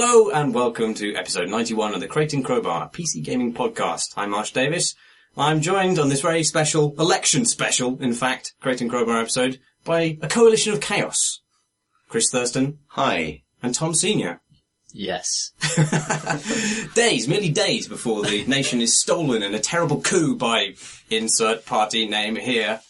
Hello and welcome to episode 91 of the Crate and Crowbar PC Gaming Podcast. I'm Marsh Davis. I'm joined on this very special, election special, in fact, Crate and Crowbar episode, by a coalition of chaos. Chris Thurston. Hi. And Tom Senior. Yes. Merely days before the nation is stolen in a terrible coup by insert party name here,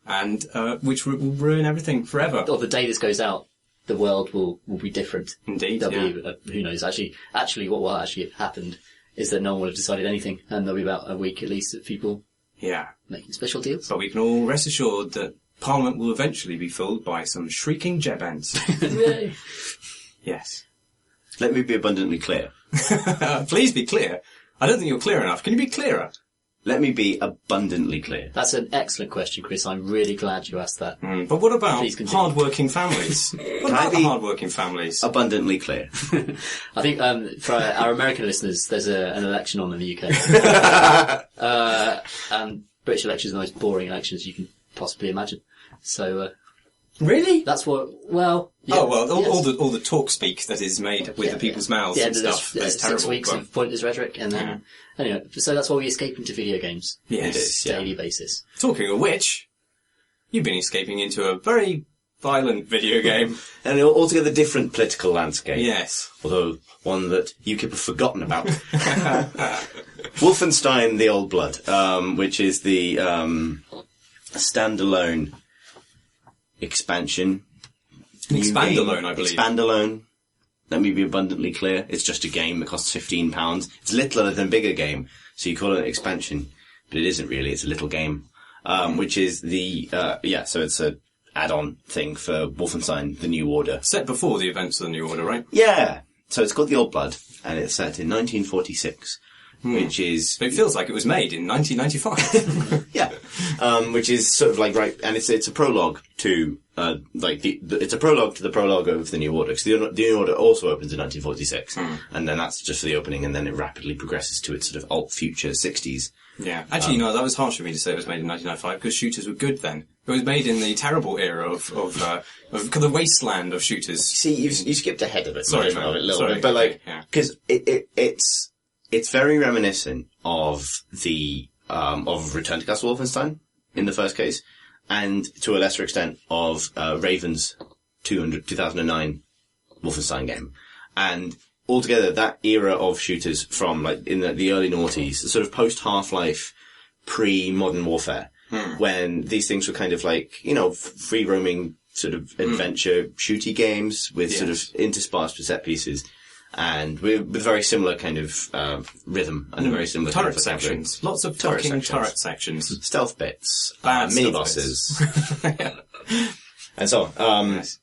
and which will ruin everything forever. Or the day this goes out, the world will be different. Indeed, Who knows? Actually, what will actually have happened is that no one will have decided anything, and there'll be about a week at least of people making special deals. But we can all rest assured that Parliament will eventually be filled by some shrieking jebans. Yes. Let me be abundantly clear. Please be clear. I don't think you're clear enough. Can you be clearer? Let me be abundantly clear. That's an excellent question, Chris. I'm really glad you asked that. But what about hard-working families? What about the hard-working families? Abundantly clear. I think for our American listeners, there's an election on in the UK. And British elections are the most boring elections you can possibly imagine. So... Really? That's what, well... Yeah, all the talk speak that is made with the people's mouths and stuff is terrible. 6 weeks of pointless rhetoric, and then... Anyway, so that's why we escape into video games. Yes. On a daily basis. Talking of which, you've been escaping into a very violent video game. And an altogether different political landscape. Yes. Although, one that UKIP have forgotten about. Wolfenstein, the Old Blood, which is the standalone... expansion. Expandalone, I believe. Expandalone. Let me be abundantly clear. It's just a game that costs £15. It's a littler than bigger game, so you call it an expansion. But it isn't really. It's a little game. Which is the, so it's a add-on thing for Wolfenstein, The New Order. Set before the events of The New Order, right? Yeah. So it's called The Old Blood, and it's set in 1946. Which is... It feels like it was made in 1995. Yeah. Which is sort of like, right, and it's a prologue to, it's a prologue to the prologue of The New Order, because the New Order also opens in 1946, and then that's just for the opening, and then it rapidly progresses to its sort of alt-future 60s. Yeah. Actually, that was harsh for me to say it was made in 1995, because shooters were good then. It was made in the terrible era of the wasteland of shooters. See, you skipped ahead of it. Sorry, a little bit, but because it's very reminiscent of the, of Return to Castle Wolfenstein in the first case, and to a lesser extent of, Raven's 2009 Wolfenstein game. And altogether, that era of shooters from, like, in the early noughties, the sort of post-Half-Life, pre-Modern Warfare, when these things were kind of like, free-roaming sort of adventure shooty games with sort of interspersed with set pieces. And with very similar kind of rhythm and a very similar turret kind of sections. Lots of talking turret sections. Stealth bits. Mini bosses. And so on. Yes.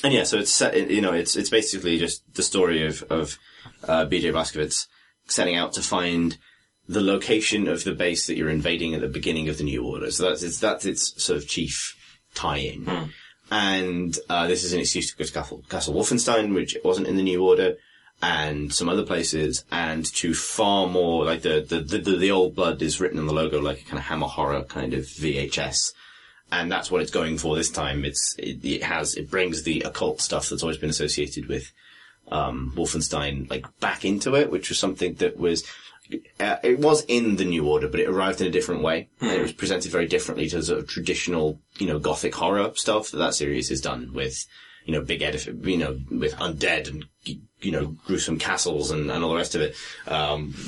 And yeah, so it's set, it's basically just the story of BJ Blazkowicz setting out to find the location of the base that you're invading at the beginning of the New Order. So that's its sort of chief tie-in. And this is an excuse to go to Castle Wolfenstein, which wasn't in the New Order, and some other places, and to far more, like the Old Blood is written on the logo like a kind of Hammer horror kind of VHS. And that's what it's going for this time. It brings the occult stuff that's always been associated with Wolfenstein, like, back into it, which was something that was... it was in the New Order, but it arrived in a different way. And it was presented very differently to sort of traditional, gothic horror stuff that series has done with, big with undead and, gruesome castles and all the rest of it.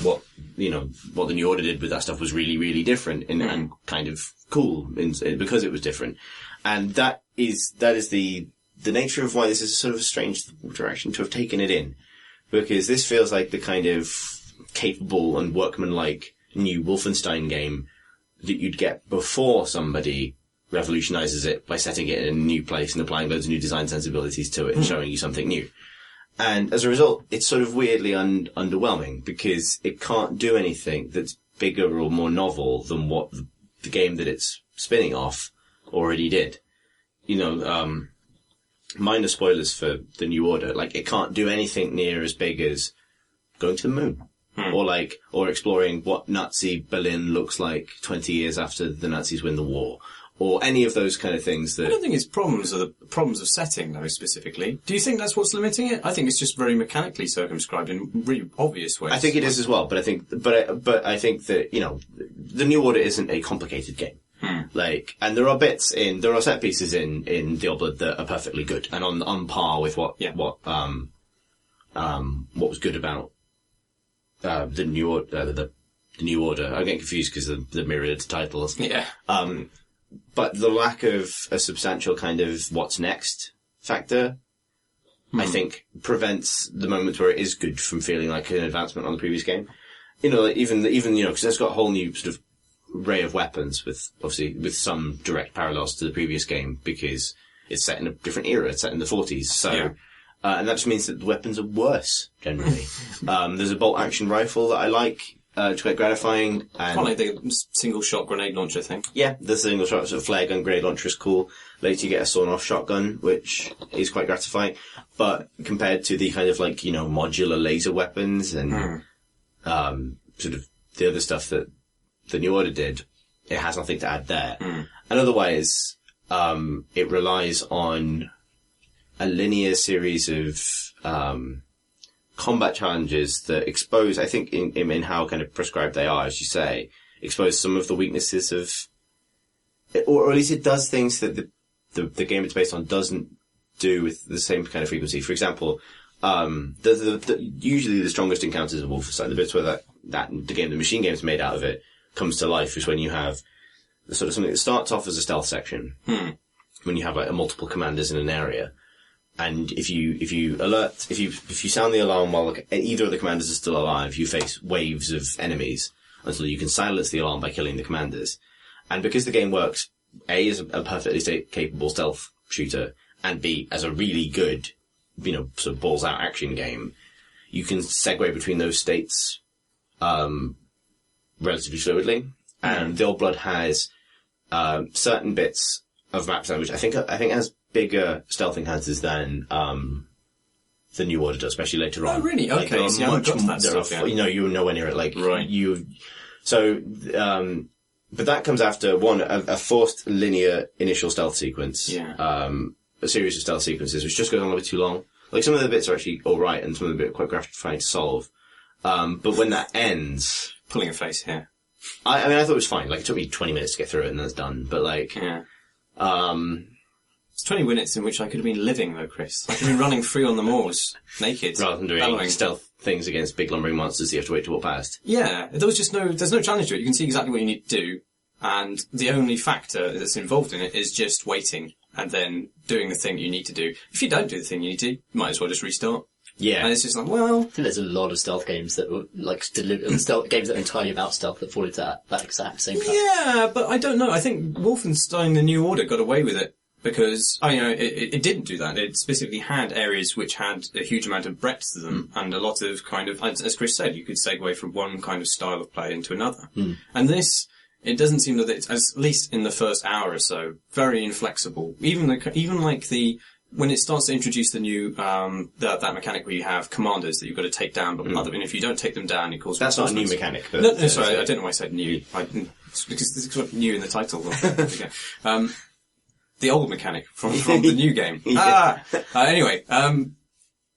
What the New Order did with that stuff was really, really different and kind of cool because it was different. And that is the nature of why this is sort of a strange direction to have taken it in. Because this feels like the kind of capable and workmanlike new Wolfenstein game that you'd get before somebody revolutionizes it by setting it in a new place and applying loads of new design sensibilities to it and showing you something new. And as a result, it's sort of weirdly underwhelming because it can't do anything that's bigger or more novel than what the game that it's spinning off already did. Minor spoilers for the New Order, like, it can't do anything near as big as going to the moon. Or exploring what Nazi Berlin looks like 20 years after the Nazis win the war. or any of those kind of things I that... don't think it's problems of setting, though, specifically. Do you think that's what's limiting it? I think it's just very mechanically circumscribed in really obvious ways. I think it is as well, but I think that, you know, the New Order isn't a complicated game. Like, and there are set pieces in the Old Blood that are perfectly good and on par with what was good about, the New Order, the New Order. I'm getting confused because of the myriad titles. Yeah. But the lack of a substantial kind of what's next factor, I think, prevents the moments where it is good from feeling like an advancement on the previous game. You know, like even, you know, because it's got a whole new sort of array of weapons with some direct parallels to the previous game because it's set in a different era. It's set in the 40s. So, and that just means that the weapons are worse, generally. There's a bolt action rifle that I like. It's quite gratifying. And Quite like the single-shot grenade launcher thing. yeah, the single shot sort of flare gun grenade launcher is cool. Later you get a sawn-off shotgun, which is quite gratifying. But compared to the kind of like, you know, modular laser weapons and sort of the other stuff that the New Order did, it has nothing to add there. And otherwise, it relies on a linear series of combat challenges that expose, I think, in how kind of prescribed they are, as you say, expose some of the weaknesses of, or at least it does things that the game it's based on doesn't do with the same kind of frequency. For example, usually the strongest encounters of Wolfenstein, the bits where the machine game's made out of it, comes to life, is when you have the sort of something that starts off as a stealth section, when you have like multiple commanders in an area. And if you sound the alarm while either of the commanders are still alive, you face waves of enemies until you can silence the alarm by killing the commanders. And because the game works, A, as a perfectly capable stealth shooter, and B, as a really good, you know, sort of balls out action game, you can segue between those states, relatively fluidly. And the Old Blood has, certain bits of map design, which I think has bigger stealth encounters than the New Order does, especially later on. Oh, really? Like, Okay, so I haven't got to that stuff yet. You know, you're nowhere near it. Like, right. But that comes after a forced linear initial stealth sequence. Yeah. A series of stealth sequences, which just goes on a little bit too long. Like, some of the bits are actually alright, and some of the bits are quite gratifying to solve. But when that ends... Pulling a face here. I mean, I thought it was fine. Like, it took me 20 minutes to get through it, and then it's done. But, like... Yeah. It's 20 minutes in which I could have been living, though, Chris. I could have been running free on the moors, naked. Rather than doing bellowing. stealth things against big lumbering monsters you have to wait to walk past. Yeah, there's no challenge to it. You can see exactly what you need to do, and the only factor that's involved in it is just waiting and then doing the thing you need to do. If you don't do the thing you need to, you might as well just restart. Yeah. And it's just like, well... I think there's a lot of stealth games that were, like, stealth games that are entirely about stealth that fall into that exact same trap. Yeah, but I don't know. I think Wolfenstein The New Order got away with it because, it didn't do that. It specifically had areas which had a huge amount of breadth to them and a lot of kind of, as Chris said, you could segue from one kind of style of play into another. And this... It doesn't seem that it's, at least in the first hour or so, very inflexible. Even when it starts to introduce the new, that mechanic where you have commanders that you've got to take down, but and if you don't take them down, it causes... That's not a new mechanic. But No, sorry, I don't know why I said new. Because there's sort of new in the title. The old mechanic from the new game. Anyway,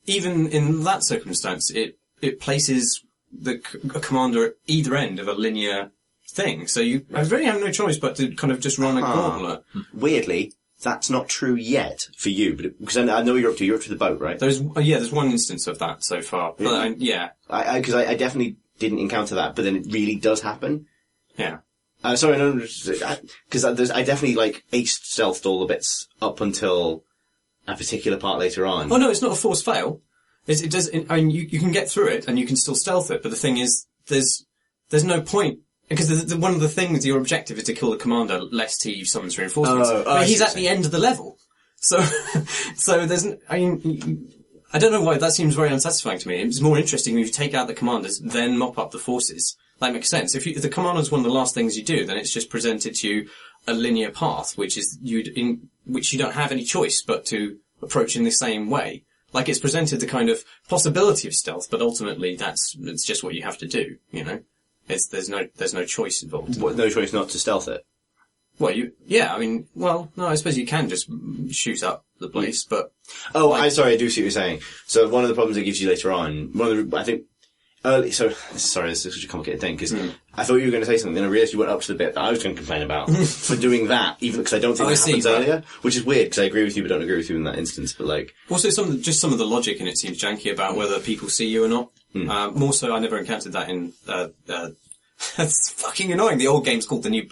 even in that circumstance, it places a commander at either end of a linear thing. So you really have no choice but to kind of just run a gauntlet. Weirdly, that's not true yet for you, but because I know you're up to the boat, right? There's one instance of that so far. But, because I definitely didn't encounter that, but then it really does happen. Yeah. Sorry, no, because I definitely aced stealthed all the bits up until a particular part later on. Oh no, it's not a forced fail. It does. You can get through it and you can still stealth it, but the thing is, there's no point. Because one of the things, your objective is to kill the commander lest he summons reinforcements. But he's at the end of the level. So there's, I don't know why, that seems very unsatisfying to me. It's more interesting if you take out the commanders, then mop up the forces. That makes sense. If the commander's one of the last things you do, then it's just presented to you a linear path, which you don't have any choice but to approach in the same way. Like, it's presented the kind of possibility of stealth, but ultimately it's just what you have to do, you know? There's no choice involved. What, no choice not to stealth it? no, I suppose you can just shoot up the place, but... Oh, I'm sorry, I do see what you're saying. So one of the problems it gives you later on, this is such a complicated thing, because I thought you were going to say something, then I realised you went up to the bit that I was going to complain about for doing that, even because I don't think that happens earlier, which is weird, because I agree with you but don't agree with you in that instance, but like... Also, some of the logic in it seems janky about whether people see you or not. More so, I never encountered that in... That's fucking annoying. The old game's called the New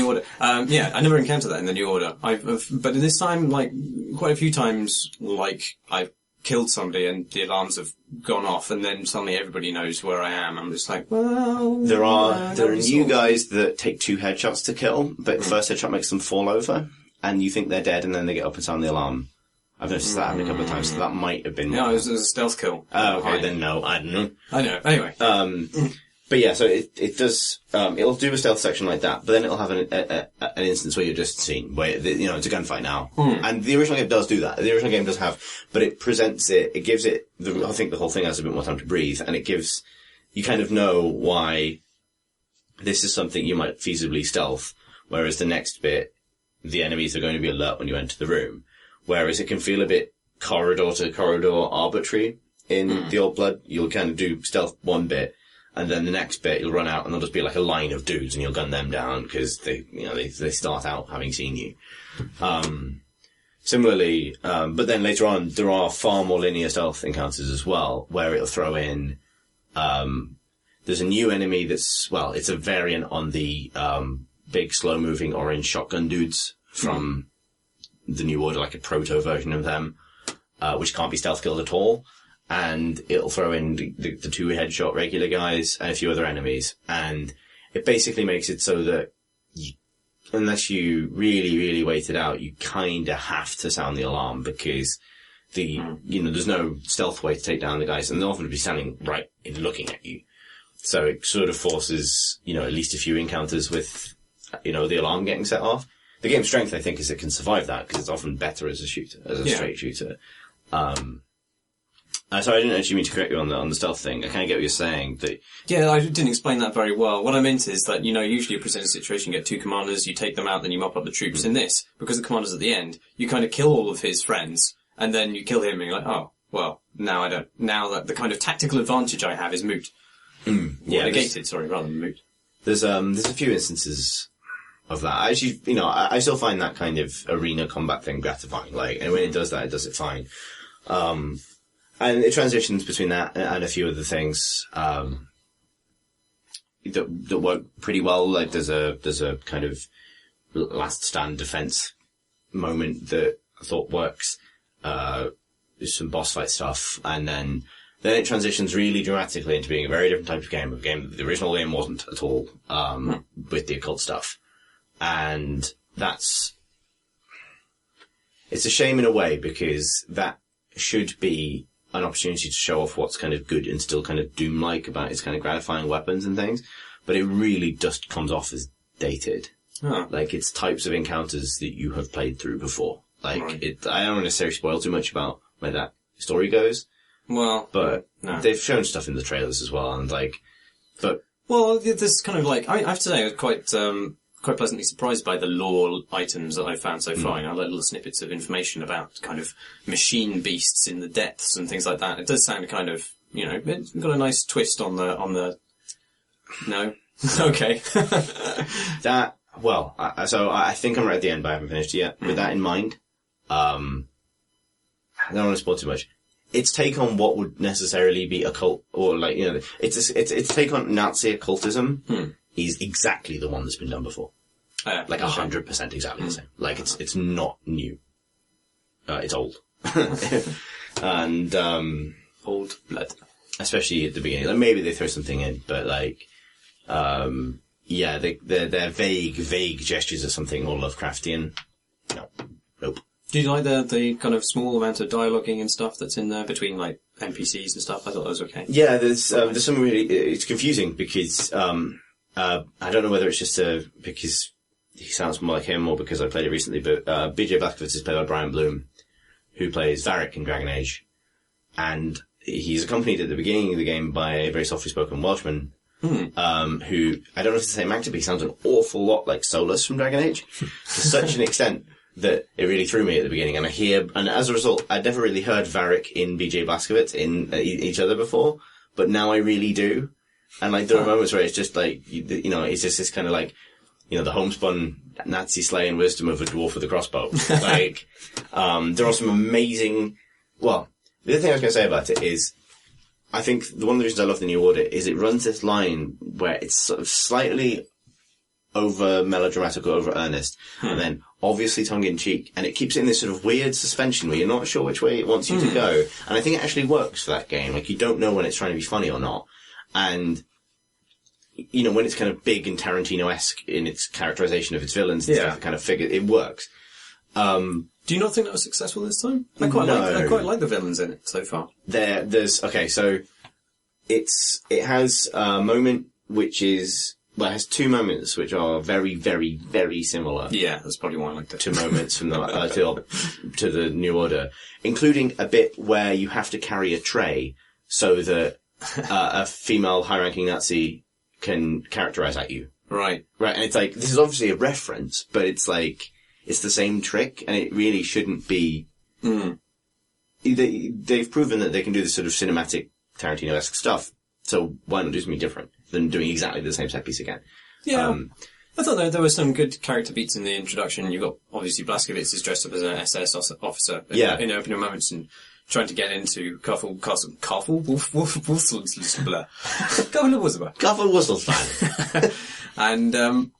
Order. I never encountered that in the New Order. But this time, like, quite a few times, like, I've killed somebody and the alarms have gone off and then suddenly everybody knows where I am. I'm just like, well... There are new guys that take 2 headshots to kill, but the first headshot makes them fall over and you think they're dead and then they get up and sound the alarm. I've noticed that happening a couple of times, so that might have been... No, it was a stealth kill. Oh, okay, then no, I don't know. I know, anyway. But yeah, so it does, it'll do a stealth section like that, but then it'll have an instance where you're just seen, where, it's a gunfight now. And the original game does do that. The original game does have, but it presents it gives it, I think the whole thing has a bit more time to breathe, and it gives, you kind of know why this is something you might feasibly stealth, whereas the next bit, the enemies are going to be alert when you enter the room. Whereas it can feel a bit corridor to corridor arbitrary in the Old Blood. You'll kind of do stealth one bit, and then the next bit you'll run out and there'll just be like a line of dudes and you'll gun them down because they start out having seen you. Similarly, but then later on there are far more linear stealth encounters as well, where it'll throw in, there's a new enemy it's a variant on the, big slow moving orange shotgun dudes from the New Order, like a proto version of them, which can't be stealth killed at all. And it'll throw in the 2 headshot regular guys and a few other enemies. And it basically makes it so that unless you really, really wait it out, you kinda have to sound the alarm because there's no stealth way to take down the guys and they'll often be standing right in looking at you. So it sort of forces, at least a few encounters with, the alarm getting set off. The game's strength, I think, is it can survive that because it's often better as a straight shooter. Sorry, I didn't actually mean to correct you on the stealth thing. I kind of get what you're saying. Yeah, I didn't explain that very well. What I meant is that, usually you present a situation, you get 2 commanders, you take them out, then you mop up the troops. In this, because the commander's at the end, you kind of kill all of his friends, and then you kill him, and you're like, oh, well, now I don't. Now that the kind of tactical advantage I have is moot. Yeah, negated, rather than moot. There's a few instances of that. Actually, I still find that kind of arena combat thing gratifying. And when it does that, it does it fine. And it transitions between that and a few other things, that work pretty well. Like there's a kind of last stand defense moment that I thought works. There's some boss fight stuff, and then it transitions really dramatically into being a very different type of game. A game that the original game wasn't at all, with the occult stuff. And it's a shame in a way because that should be an opportunity to show off what's kind of good and still kind of Doom-like about its kind of gratifying weapons and things, but it really just comes off as dated. Oh. Like, it's types of encounters that you have played through before. Like, right. I don't necessarily spoil too much about where that story goes. Well, but no. They've shown stuff in the trailers as well, and well, there's kind of like, I have to say I was quite pleasantly surprised by the lore items that I've found so far. I like little snippets of information about kind of machine beasts in the depths and things like that. It does sound kind of, it's got a nice twist on the, no? Okay. So I think I'm right at the end, but I haven't finished it yet. With that in mind, I don't want to spoil too much. Its take on what would necessarily be occult, or its take on Nazi occultism, is exactly the one that's been done before. 100% exactly the same. Like, it's not new. It's old. And, old blood. Especially at the beginning. Like, maybe they throw something in, but they're vague gestures of something more Lovecraftian. Nope. Do you like the kind of small amount of dialoguing and stuff that's in there between, like, NPCs and stuff? I thought that was okay. Yeah, there's some really, it's confusing because, I don't know whether it's just because he sounds more like him or because I played it recently, but BJ Blazkowicz is played by Brian Bloom, who plays Varric in Dragon Age, and he's accompanied at the beginning of the game by a very softly spoken Welshman, who, I don't know if it's the same actor, but he sounds an awful lot like Solus from Dragon Age, to such an extent that it really threw me at the beginning. And and as a result, I'd never really heard Varric in BJ Blazkowicz in each other before, but now I really do. And like, there are moments where it's just like, it's just this kind of like, the homespun Nazi slaying wisdom of a dwarf with a crossbow. Like, there are some amazing, well, the other thing I was going to say about it is, I think one of the reasons I love the New Order is it runs this line where it's sort of slightly over melodramatic or over earnest, and then obviously tongue in cheek, and it keeps it in this sort of weird suspension where you're not sure which way it wants you to go. And I think it actually works for that game. Like, you don't know when it's trying to be funny or not. And, when it's kind of big and Tarantino-esque in its characterization of its villains and stuff, it kind of it works. Do you not think that was successful this time? I quite like the villains in it so far. So it has a moment which is, well, it has two moments which are very, very, very similar. Yeah, that's probably why I liked it. To moments from the, to the New Order, including a bit where you have to carry a tray so that a female high-ranking Nazi can characterize at you. Right. Right, and it's like, this is obviously a reference, but it's like, it's the same trick, and it really shouldn't be. They've proven that they can do this sort of cinematic Tarantino-esque stuff, so why not do something different than doing exactly the same set piece again? Yeah. I thought there were some good character beats in the introduction. You've got, obviously, Blazkowicz is dressed up as an SS officer in opening moments and trying to get into Kerbal and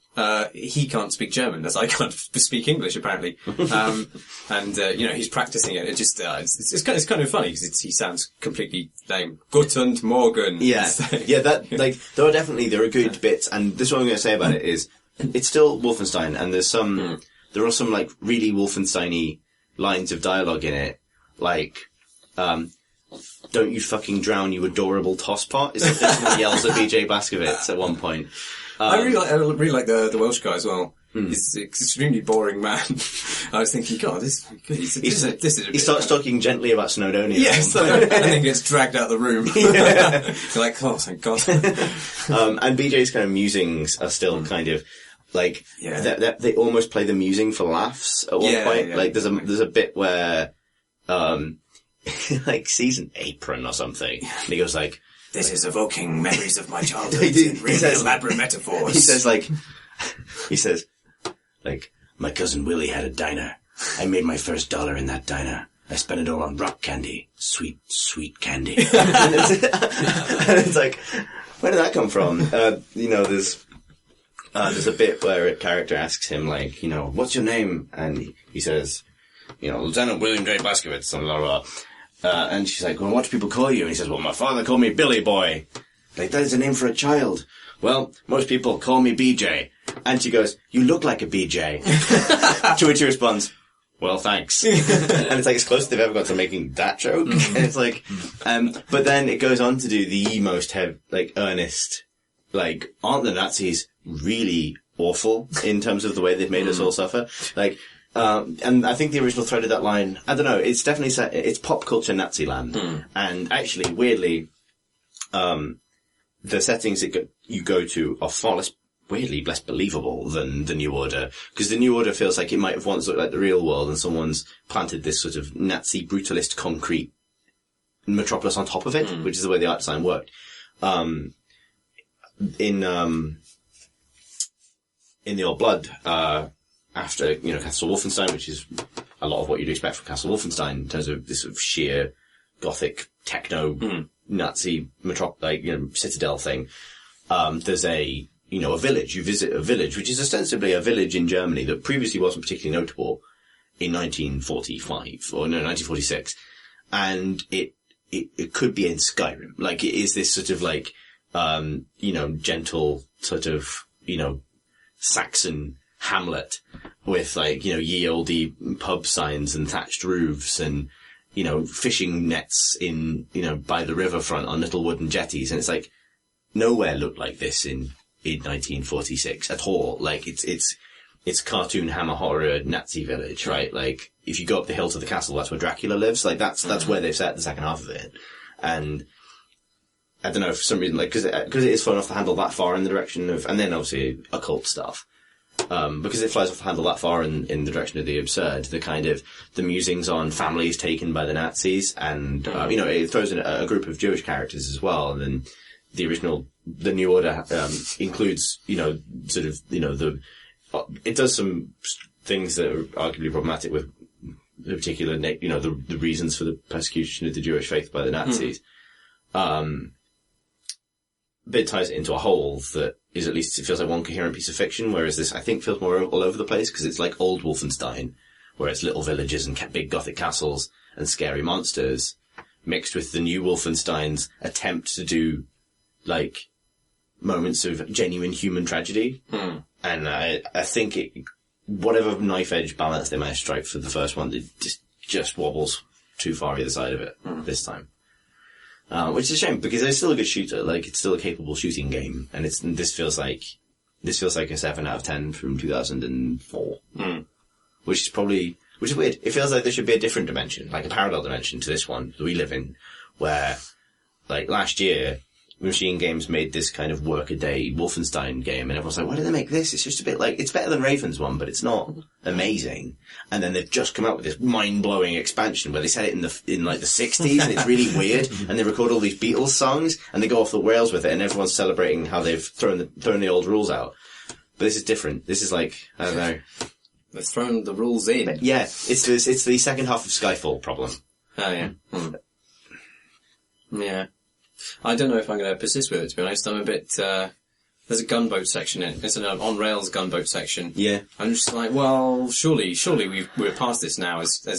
he can't speak German, as I can't speak English, apparently. He's practicing it. It just it's kind of funny because he sounds completely lame. Guten Morgen. Yeah, there are good bits, and this is what I'm going to say about it is it's still Wolfenstein, and there are some like really Wolfenstein-y lines of dialogue in it, like. Don't you fucking drown, you adorable tosspot, is something someone yells at BJ Blazkowicz at one point. I really like the Welsh guy as well. He's an extremely boring man. I was thinking, God, this is a he starts talking gently about Snowdonia. Yes, and then gets dragged out of the room. You're like, oh, thank God. And BJ's kind of musings are still kind of like, they almost play the musing for laughs at one point. Yeah, like, there's a bit where, like sees an apron or something, and he goes like, "This is evoking memories of my childhood." He says elaborate metaphors. He says, my cousin Willie had a diner. I made my first $1 in that diner. I spent it all on rock candy, sweet, sweet candy. and it's like, where did that come from? There's a bit where a character asks him like, what's your name? And he says, Lieutenant William J. Blazkowicz, blah, blah, blah. And she's like, well, what do people call you? And he says, well, my father called me Billy Boy. Like, that is a name for a child. Well, most people call me BJ. And she goes, you look like a BJ. To which he responds, well, thanks. And it's like, as close as they've ever got to making that joke. And it's like, but then it goes on to do the most earnest, aren't the Nazis really awful in terms of the way they've made us all suffer? And I think the original thread of that line, I don't know, it's definitely set, it's pop culture Nazi land. And actually, weirdly, the settings that you go to are far less believable than the New Order. Because the New Order feels like it might have once looked like the real world and someone's planted this sort of Nazi brutalist concrete metropolis on top of it, which is the way the art design worked. In the Old Blood, after, Castle Wolfenstein, which is a lot of what you'd expect from Castle Wolfenstein in terms of this sort of sheer gothic techno Nazi citadel thing. There's a village. You visit a village, which is ostensibly a village in Germany that previously wasn't particularly notable in 1946. And it could be in Skyrim. Like, it is this sort of gentle sort of, Saxon hamlet with ye olde pub signs and thatched roofs and, fishing nets in, by the riverfront on little wooden jetties. And it's like, nowhere looked like this in 1946 at all. Like, it's cartoon hammer horror Nazi village, right? Like, if you go up the hill to the castle, that's where Dracula lives. Like, that's where they've set the second half of it. And, I don't know, for some reason, like, because it is fun enough to handle that far in the direction of, and then obviously occult stuff. Because it flies off the handle that far in the direction of the absurd, the musings on families taken by the Nazis, and, it throws in a group of Jewish characters as well, and then the New Order, includes, it does some things that are arguably problematic with the particular, the reasons for the persecution of the Jewish faith by the Nazis. But it ties it into a whole that is, at least it feels like one coherent piece of fiction, whereas this, I think, feels more all over the place, because it's like old Wolfenstein, where it's little villages and big gothic castles and scary monsters, mixed with the new Wolfenstein's attempt to do, like, moments of genuine human tragedy. And I think whatever knife-edge balance they managed to strike for the first one, it just wobbles too far either side of it this time. Which is a shame, because it's still a good shooter, like, it's still a capable shooting game, and this feels like a 7 out of 10 from 2004. Which is weird. It feels like there should be a different dimension, like a parallel dimension to this one that we live in, where, like, last year, Machine Games made this kind of work-a-day Wolfenstein game, and everyone's like, why did they make this? It's just a bit like, it's better than Raven's one, but it's not amazing. And then they've just come out with this mind-blowing expansion where they set it in the 60s, and it's really weird, and they record all these Beatles songs, and they go off the rails with it, and everyone's celebrating how they've thrown the old rules out. But this is different. This is like, I don't know. They've thrown the rules in. But yeah, it's the second half of Skyfall problem. Oh, yeah. Yeah. I don't know if I'm going to persist with it, to be honest. I'm a bit, there's a gunboat section in it. It's an on-rails gunboat section. Yeah. I'm just like, well, surely we're past this now as a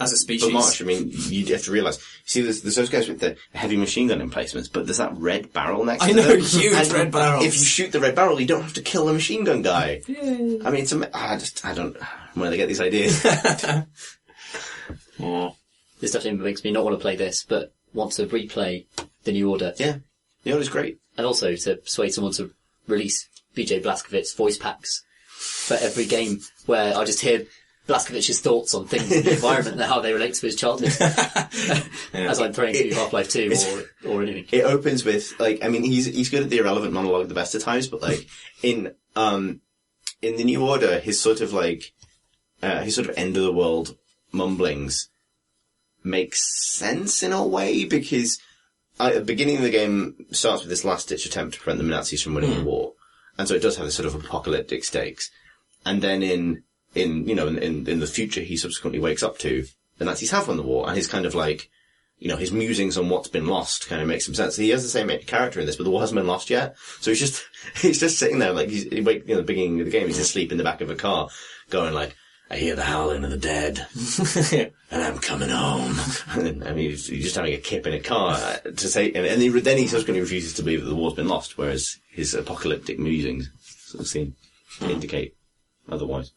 species. But Marsh, I mean, you have to realise, see, there's those guys with the heavy machine gun emplacements, but there's that red barrel next to them. I know, huge red barrels. If you shoot the red barrel, you don't have to kill the machine gun guy. Yay. I mean, I don't, where they get these ideas. Yeah. This definitely makes me not want to play this, but want to replay the New Order. Yeah. The Order's great. And also to persuade someone to release BJ Blazkowicz's voice packs for every game, where I just hear Blazkowicz's thoughts on things in the environment and how they relate to his childhood. As I'm throwing to Half-Life 2 or anything. It opens with, like, I mean, he's good at the irrelevant monologue at the best of times, but, like, in the New Order, his sort of end of the world mumblings makes sense in a way, because at the beginning of the game starts with this last-ditch attempt to prevent the Nazis from winning the war. And so it does have this sort of apocalyptic stakes. And then in the future he subsequently wakes up to, the Nazis have won the war, and his kind of like, his musings on what's been lost kind of makes some sense. He has the same character in this, but the war hasn't been lost yet. So he's just sitting there, like, the beginning of the game, he's asleep in the back of a car, going like, I hear the howling of the dead, and I'm coming home. And I mean, he's just having a kip in a car to say, and then he subsequently refuses to believe that the war's been lost, whereas his apocalyptic musings sort of seem to indicate otherwise.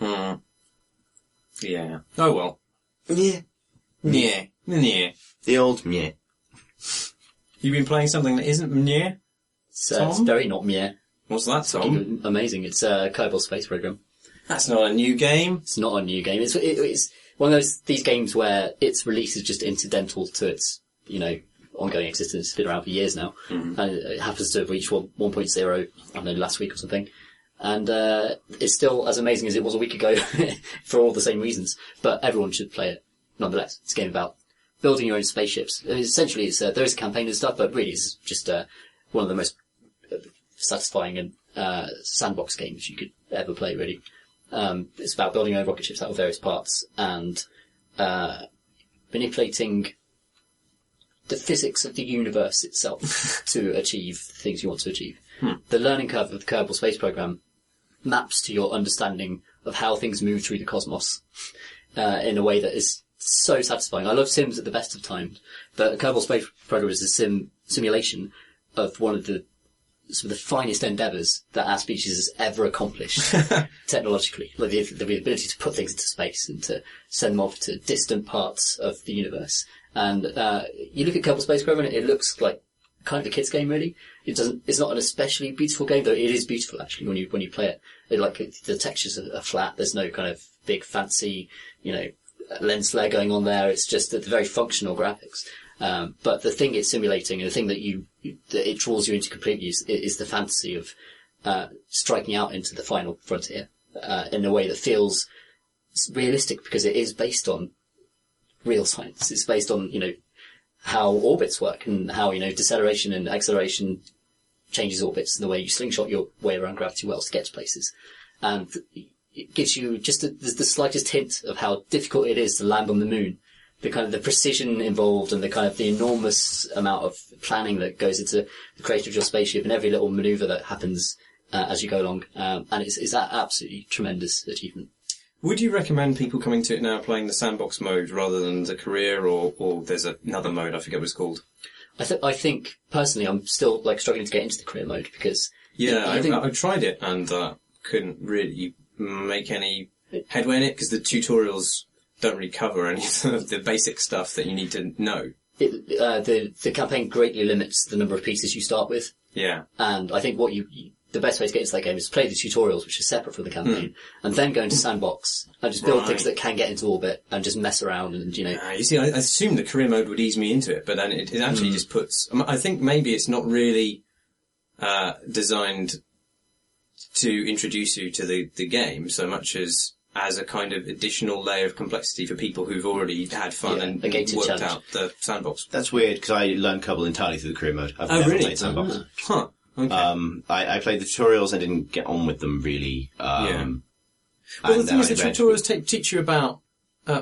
Yeah. Oh well. Yeah. The old meh. You've been playing something that isn't meh? It's very not meh. What's that, Tom? Amazing. It's a Kerbal Space Program. That's not a new game. It's not a new game. It's one of these games where its release is just incidental to its, ongoing existence. It's been around for years now. And it happens to have reached 1.0, I don't know, last week or something. And it's still as amazing as it was a week ago for all the same reasons. But everyone should play it, nonetheless. It's a game about building your own spaceships. Essentially, there is a campaign and stuff, but really it's just one of the most satisfying and sandbox games you could ever play, really. It's about building your own rocket ships out of various parts and manipulating the physics of the universe itself to achieve the things you want to achieve. The learning curve of the Kerbal Space Program maps to your understanding of how things move through the cosmos in a way that is so satisfying. I love Sims at the best of times, but the Kerbal Space Program is a simulation of one of the sort of the finest endeavours that our species has ever accomplished technologically. Like the ability to put things into space and to send them off to distant parts of the universe. And you look at Kerbal Space Program and it looks like kind of a kid's game, really. It's not an especially beautiful game, though it is beautiful actually when you play it. The textures are flat. There's no kind of big fancy, lens flare going on there. It's just the very functional graphics. But the thing it's simulating, and the thing that it draws you into completely is the fantasy of striking out into the final frontier in a way that feels realistic, because it is based on real science. It's based on, how orbits work and how, deceleration and acceleration changes orbits and the way you slingshot your way around gravity wells to get to places. And it gives you just the slightest hint of how difficult it is to land on the moon. The kind of the precision involved and the kind of the enormous amount of planning that goes into the creation of your spaceship and every little maneuver that happens as you go along. And it's an absolutely tremendous achievement. Would you recommend people coming to it now playing the sandbox mode rather than the career, or there's another mode, I forget what it's called? I think personally I'm still struggling to get into the career mode because... Yeah, I tried it and couldn't really make any headway in it because the tutorials don't really cover any of the basic stuff that you need to know. The campaign greatly limits the number of pieces you start with. Yeah. And I think the best way to get into that game is to play the tutorials, which are separate from the campaign, and then go into sandbox and just build things that can get into orbit and just mess around and, You see, I assumed the career mode would ease me into it, but then it actually just puts... I think maybe it's not really designed to introduce you to the game so much as a kind of additional layer of complexity for people who've already had fun and worked out the sandbox. That's weird, because I learned Kerbal entirely through the career mode. I've never played sandbox. Huh. Okay. I played the tutorials and didn't get on with them really. Well, the thing is, the tutorials teach you about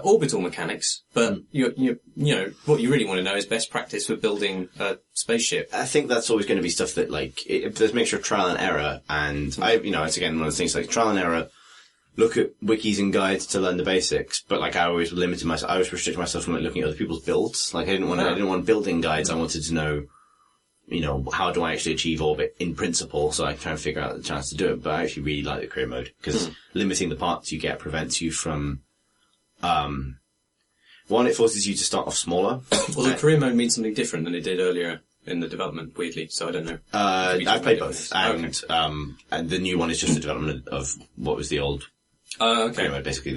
orbital mechanics, but what you really want to know is best practice for building a spaceship. I think that's always going to be stuff that there's a mixture of trial and error, and it's again one of the things trial and error. Look at wikis and guides to learn the basics, but I always limited myself. I always restricted myself from looking at other people's builds. I didn't want building guides. I wanted to know. How do I actually achieve orbit in principle, so I can try and figure out the chance to do it. But I actually really like the career mode, because limiting the parts you get prevents you from, one, it forces you to start off smaller. Well, the career mode means something different than it did earlier in the development, weirdly, so I don't know. I've played both, and the new one is just the development of what was the old career mode. Basically,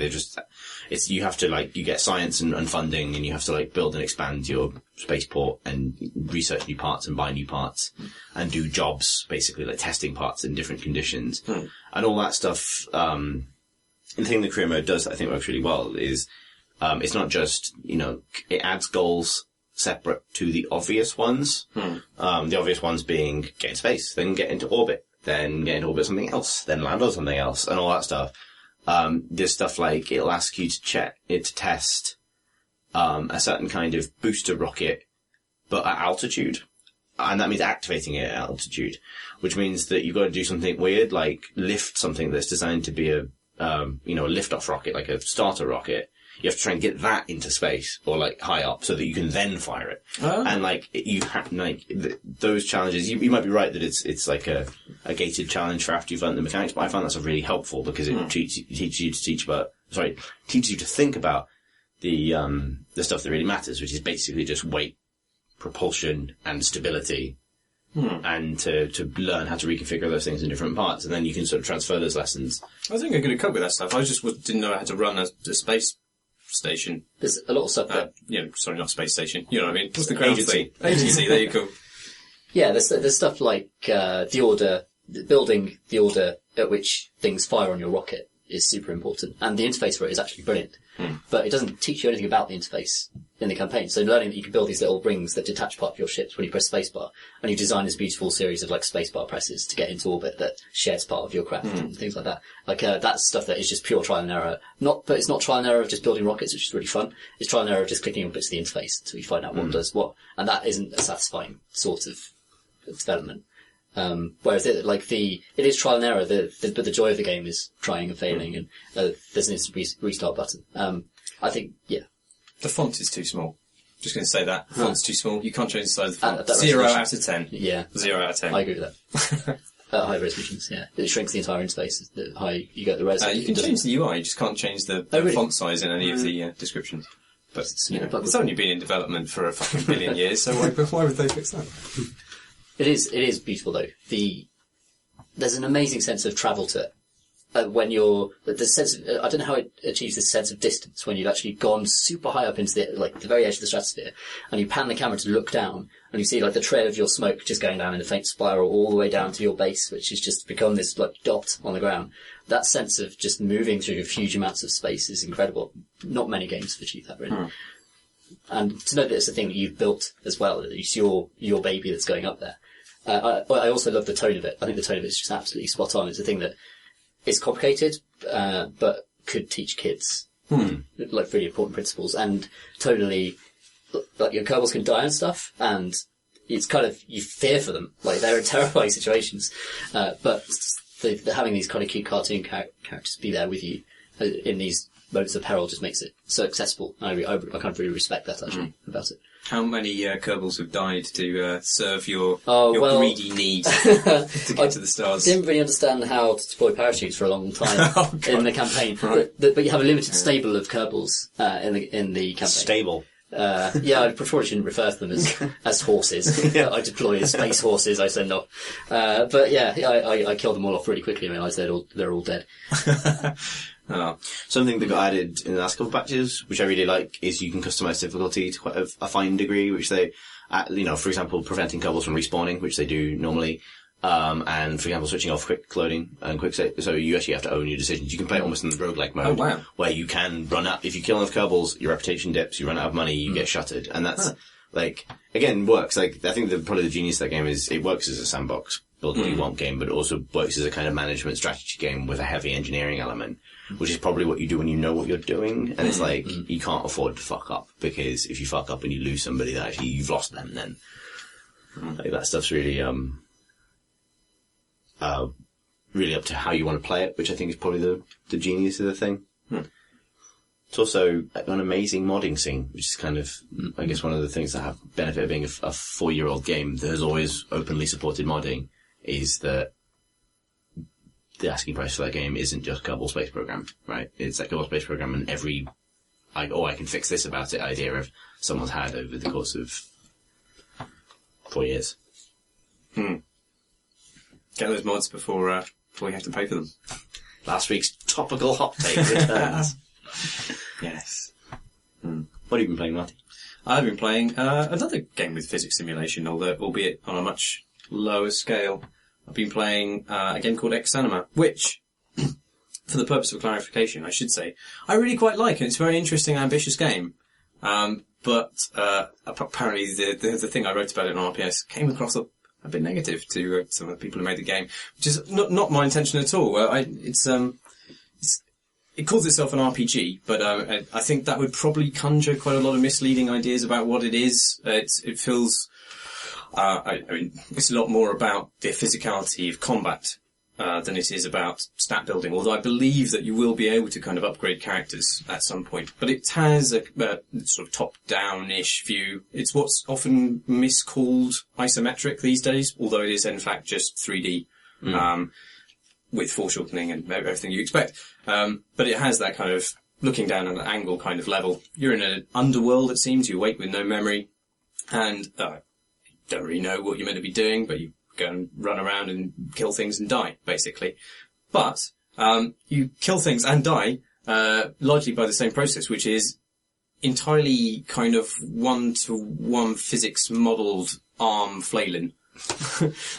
you have to you get science and funding, and you have to build and expand your spaceport and research new parts and buy new parts and do jobs, basically testing parts in different conditions and all that stuff. And the thing the career mode does that I think works really well is, it's not just, it adds goals separate to the obvious ones. The obvious ones being get in space, then get into orbit, then get into orbit something else, then land on something else and all that stuff. There's stuff it'll ask you to test, a certain kind of booster rocket, but at altitude. And that means activating it at altitude, which means that you've got to do something weird, like lift something that's designed to be a lift-off rocket, like a starter rocket. You have to try and get that into space or high up so that you can then fire it. Oh. And you have those challenges. You might be right that it's a gated challenge for after you've learned the mechanics, but I find that's really helpful because it teaches you to think about the stuff that really matters, which is basically just weight, propulsion, and stability. And to learn how to reconfigure those things in different parts, and then you can sort of transfer those lessons. I think I could cope with that stuff. I just didn't know how to run a space station. There's a lot of stuff that... sorry, not space station. You know what I mean? What's the ground thing? Agency, there you go. Yeah, there's stuff like building the order at which things fire on your rocket is super important, and the interface for it is actually brilliant. But it doesn't teach you anything about the interface in the campaign. So learning that you can build these little rings that detach part of your ships when you press spacebar, and you design this beautiful series of spacebar presses to get into orbit that shares part of your craft and things like that. That's stuff that is just pure trial and error. But it's not trial and error of just building rockets, which is really fun. It's trial and error of just clicking on bits of the interface until you find out what does what. And that isn't a satisfying sort of development. Whereas it is trial and error, but the joy of the game is trying and failing, and there's an instant restart button. I think, the font is too small. Just going to say that. The font's too small. You can't change the size of the font. 0 out of 10. Yeah. 0 out of 10. I agree with that. At high resolutions, yeah. It shrinks the entire interface. The higher you get the res. You can change the UI, you just can't change the font size in any of the descriptions. But, it's only been in development for a fucking billion years, so why would they fix that? It is beautiful though. There's an amazing sense of travel to it. when you're the sense of, I don't know how it achieves this sense of distance when you've actually gone super high up into the very edge of the stratosphere, and you pan the camera to look down, and you see the trail of your smoke just going down in a faint spiral all the way down to your base, which has just become this dot on the ground. That sense of just moving through huge amounts of space is incredible. Not many games have achieved that, really. And to know that it's a thing that you've built as well, that it's your baby that's going up there. I also love the tone of it. I think the tone of it is just absolutely spot on. It's a thing that is complicated, but could teach kids really important principles. And tonally, your Kerbals can die and stuff, and it's kind of, you fear for them. They're in terrifying situations. But having these kind of cute cartoon characters be there with you in these moments of peril just makes it so accessible. I kind of really respect that, actually, about it. How many Kerbals have died to serve your greedy need to get to the stars? I didn't really understand how to deploy parachutes for a long time in the campaign. Right. But you have a limited stable of Kerbals in the campaign. Stable. I probably shouldn't refer to them as horses. I deploy as space horses, I send off. But yeah, I killed them all off really quickly and realised they're all dead. Oh. Something that got added in the last couple of patches, which I really like, is you can customize difficulty to quite a fine degree, which they, for example, preventing Kerbals from respawning, which they do normally, and for example, switching off quick loading and quick save. So you actually have to own your decisions. You can play it almost in the roguelike mode, where you can run out. If you kill enough Kerbals, your reputation dips, you run out of money, you get shuttered, and that's again works. I think probably the genius of that game is it works as a sandbox build what you want game, but it also works as a kind of management strategy game with a heavy engineering element, which is probably what you do when you know what you're doing. And it's you can't afford to fuck up, because if you fuck up and you lose somebody, that actually you've lost them then. That stuff's really, really up to how you want to play it, which I think is probably the genius of the thing. It's also an amazing modding scene, which is kind of, I guess, one of the things that have benefit of being a 4-year-old game that has always openly supported modding, is that the asking price for that game isn't just Kerbal Space Program, right? It's that Kerbal Space Program and every, I can fix this about it idea of someone's had over the course of 4 years. Get those mods before you have to pay for them. Last week's topical hot take returns. Yes. What have you been playing, Marty? I've been playing another game with physics simulation, albeit on a much lower scale. I've been playing a game called Exanima, which, for the purpose of clarification, I should say, I really quite like it. It's a very interesting, ambitious game. But apparently the thing I wrote about it on RPS came across a bit negative to some of the people who made the game, which is not my intention at all. It calls itself an RPG, but I think that would probably conjure quite a lot of misleading ideas about what it is. It feels, it's a lot more about the physicality of combat than it is about stat building. Although I believe that you will be able to kind of upgrade characters at some point, but it has a sort of top-down-ish view. It's what's often miscalled isometric these days, although it is in fact just 3D. With foreshortening and everything you expect. But it has that kind of looking down at an angle kind of level. You're in an underworld, it seems. You wake with no memory and don't really know what you're meant to be doing, but you go and run around and kill things and die, basically. But you kill things and die largely by the same process, which is entirely kind of one-to-one physics modelled arm flailing.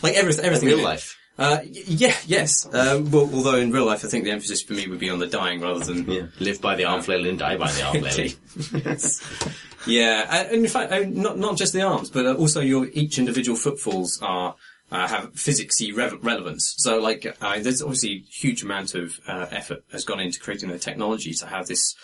Like everything. Real life. Yes. Well, although in real life, I think the emphasis for me would be on the dying rather than live by the arm flail and die by the arm flail. Yeah, and in fact, not just the arms, but also each individual footfalls have physicsy relevance. So, there's obviously a huge amount of effort has gone into creating the technology to have this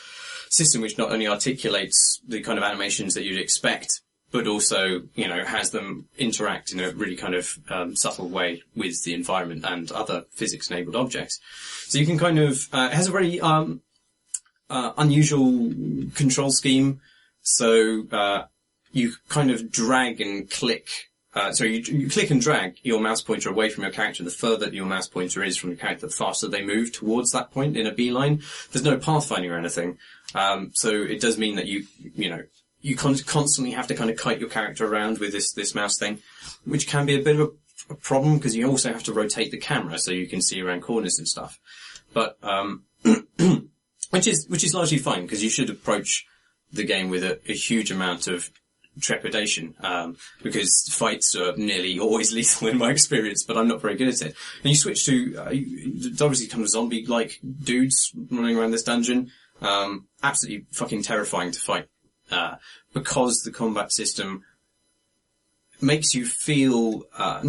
system, which not only articulates the kind of animations that you'd expect, but also, has them interact in a really kind of subtle way with the environment and other physics-enabled objects. So you can kind of, it has a very unusual control scheme. So you kind of drag and click. So you click and drag your mouse pointer away from your character. The further your mouse pointer is from your character, the faster they move towards that point in a beeline. There's no pathfinding or anything. So it does mean that you constantly have to kind of kite your character around with this mouse thing, which can be a bit of a problem because you also have to rotate the camera so you can see around corners and stuff. But, which is largely fine, because you should approach the game with a huge amount of trepidation, because fights are nearly always lethal in my experience, but I'm not very good at it. And you switch to, obviously kind of zombie-like dudes running around this dungeon. Absolutely fucking terrifying to fight, because the combat system makes you feel, it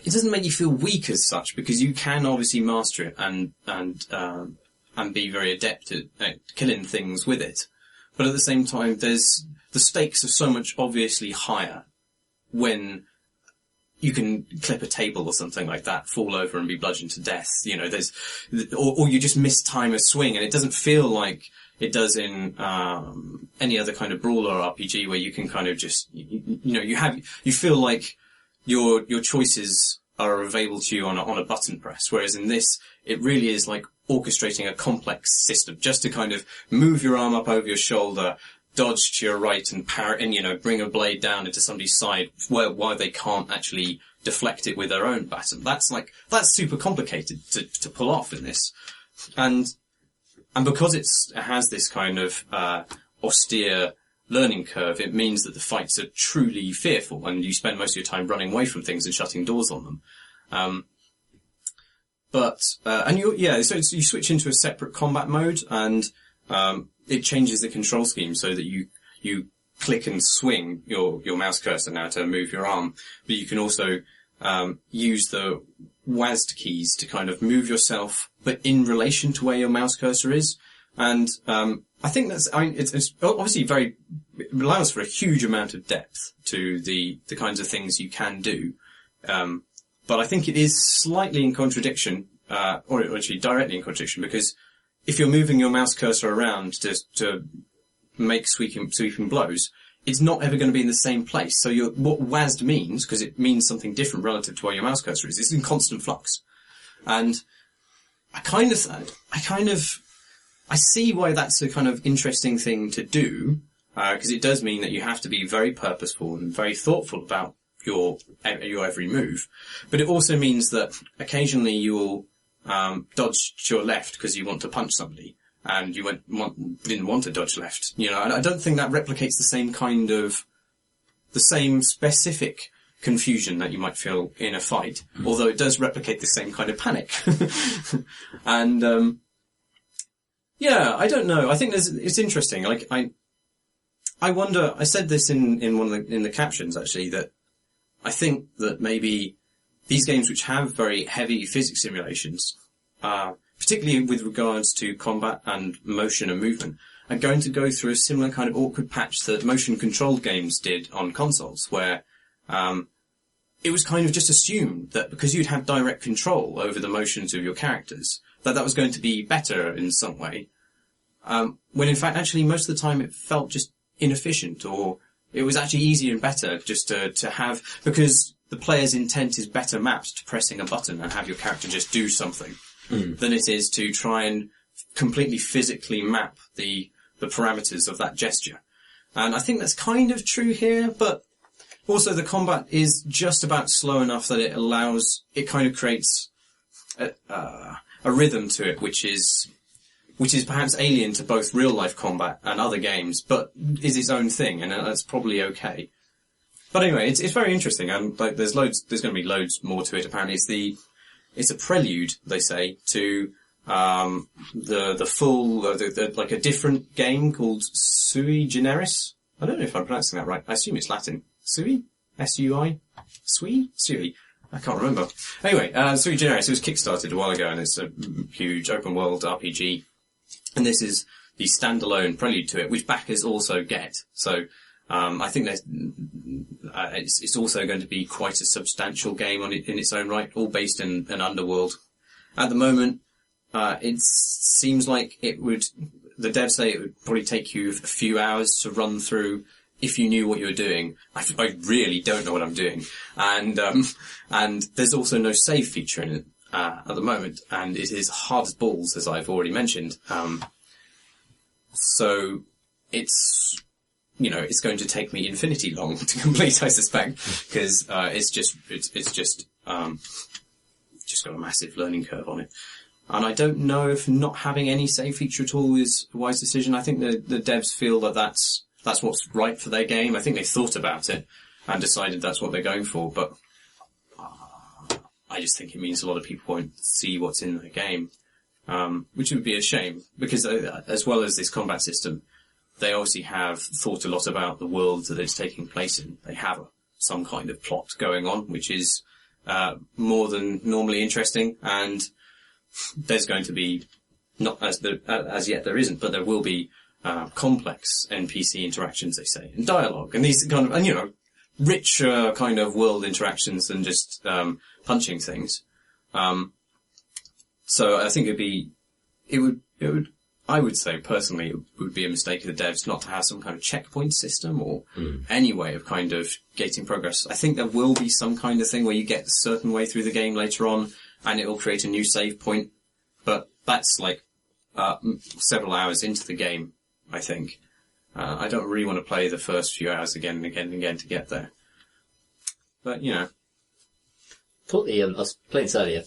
doesn't make you feel weak as such, because you can obviously master it and be very adept at killing things with it. But at the same time, the stakes are so much obviously higher when you can clip a table or something like that, fall over and be bludgeoned to death. You know, or you just miss time a swing, and it doesn't feel like it does in any other kind of brawler RPG where you can kind of just, you feel like your choices are available to you on a button press. Whereas in this, it really is like orchestrating a complex system just to kind of move your arm up over your shoulder, dodge to your right and parry, and bring a blade down into somebody's side while they can't actually deflect it with their own baton. That's super complicated to pull off in this. And because it has this kind of austere learning curve, it means that the fights are truly fearful, and you spend most of your time running away from things and shutting doors on them. So you switch into a separate combat mode, and it changes the control scheme so that you click and swing your mouse cursor now to move your arm, but you can also use the WASD keys to kind of move yourself, but in relation to where your mouse cursor is. And I think it's obviously it allows for a huge amount of depth to the kinds of things you can do. But I think it is slightly in contradiction, or actually directly in contradiction, because if you're moving your mouse cursor around to make sweeping blows, it's not ever going to be in the same place. So what WASD means, because it means something different relative to where your mouse cursor is, it's in constant flux. And I see why that's a kind of interesting thing to do, because it does mean that you have to be very purposeful and very thoughtful about your every move. But it also means that occasionally you will dodge to your left because you want to punch somebody, and you didn't want to dodge left. And I don't think that replicates the same specific confusion that you might feel in a fight, although it does replicate the same kind of panic. And I don't know. I think it's interesting. Like I wonder. I said this in the captions actually, that I think that maybe these games which have very heavy physics simulations, particularly with regards to combat and motion and movement, are going to go through a similar kind of awkward patch that motion-controlled games did on consoles, where it was kind of just assumed that because you'd have direct control over the motions of your characters, that was going to be better in some way, when in fact actually most of the time it felt just inefficient, or it was actually easier and better just to have, because the player's intent is better mapped to pressing a button and have your character just do something than it is to try and completely physically map the parameters of that gesture. And I think that's kind of true here, but also the combat is just about slow enough that it kind of creates a rhythm to it, which is perhaps alien to both real-life combat and other games, but is its own thing, and that's probably okay. But anyway, it's very interesting, and there's going to be loads more to it. Apparently, it's a prelude, they say, to the full like a different game called Sui Generis. I don't know if I'm pronouncing that right. I assume it's Latin. Sui? S-U-I? Sui? I can't remember. Anyway, Sui Generis, it was kickstarted a while ago, and it's a huge open-world RPG. And this is the standalone prelude to it, which backers also get. So I think it's also going to be quite a substantial game in its own right, all based in an underworld. At the moment, it seems like the devs say it would probably take you a few hours to run through if you knew what you were doing. I really don't know what I'm doing. And there's also no save feature in it at the moment, and it is hard as balls, as I've already mentioned. So it's going to take me infinity long to complete, I suspect, because it's just just got a massive learning curve on it. And I don't know if not having any save feature at all is a wise decision. I think the devs feel that that's what's right for their game. I think they thought about it and decided that's what they're going for, but I just think it means a lot of people won't see what's in the game, which would be a shame, because as well as this combat system, they obviously have thought a lot about the world that it's taking place in. They have some kind of plot going on, which is more than normally interesting, and there's going to be, not as yet there isn't, but there will be complex NPC interactions, they say, and dialogue, and these kind of, and richer kind of world interactions than just punching things. So I think I would say personally it would be a mistake of the devs not to have some kind of checkpoint system or any way of kind of gating progress. I think there will be some kind of thing where you get a certain way through the game later on and it will create a new save point, but that's like several hours into the game, I think. I don't really want to play the first few hours again and again and again to get there. But, Thought I was playing this earlier,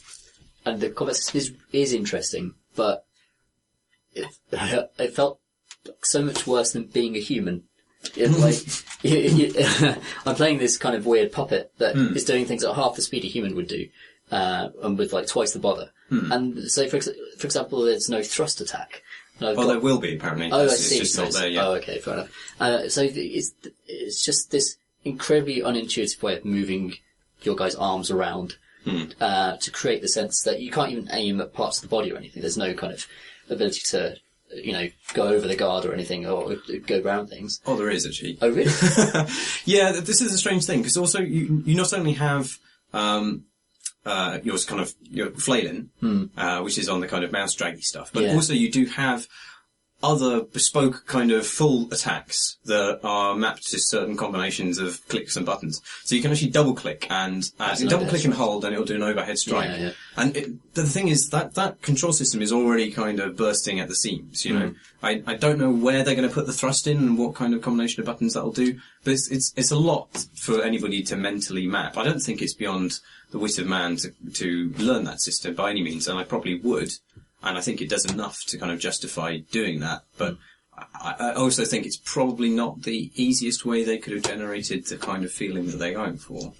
and the combat system is interesting, but it felt so much worse than being a human. I'm playing this kind of weird puppet that is doing things at half the speed a human would do, and with like twice the bother. And so, for example, there's no thrust attack. There will be, apparently. Oh, it's I see. just not there yet. Oh, okay, fair enough. So it's just this incredibly unintuitive way of moving your guy's arms around to create the sense that you can't even aim at parts of the body or anything. There's no kind of ability to, go over the guard or anything or go around things. Oh, there is, actually. Oh, really? Yeah, this is a strange thing, because also you not only have your flailing, which is on the kind of mouse draggy stuff, but also you do have other bespoke kind of full attacks that are mapped to certain combinations of clicks and buttons. So you can actually double click and hold and it'll do an overhead strike. Yeah. And the thing is that control system is already kind of bursting at the seams, I don't know where they're going to put the thrust in and what kind of combination of buttons that'll do, but it's a lot for anybody to mentally map. I don't think it's beyond the wit of man to learn that system by any means, and I probably would. And I think it does enough to kind of justify doing that. But I also think it's probably not the easiest way they could have generated the kind of feeling that they're going for.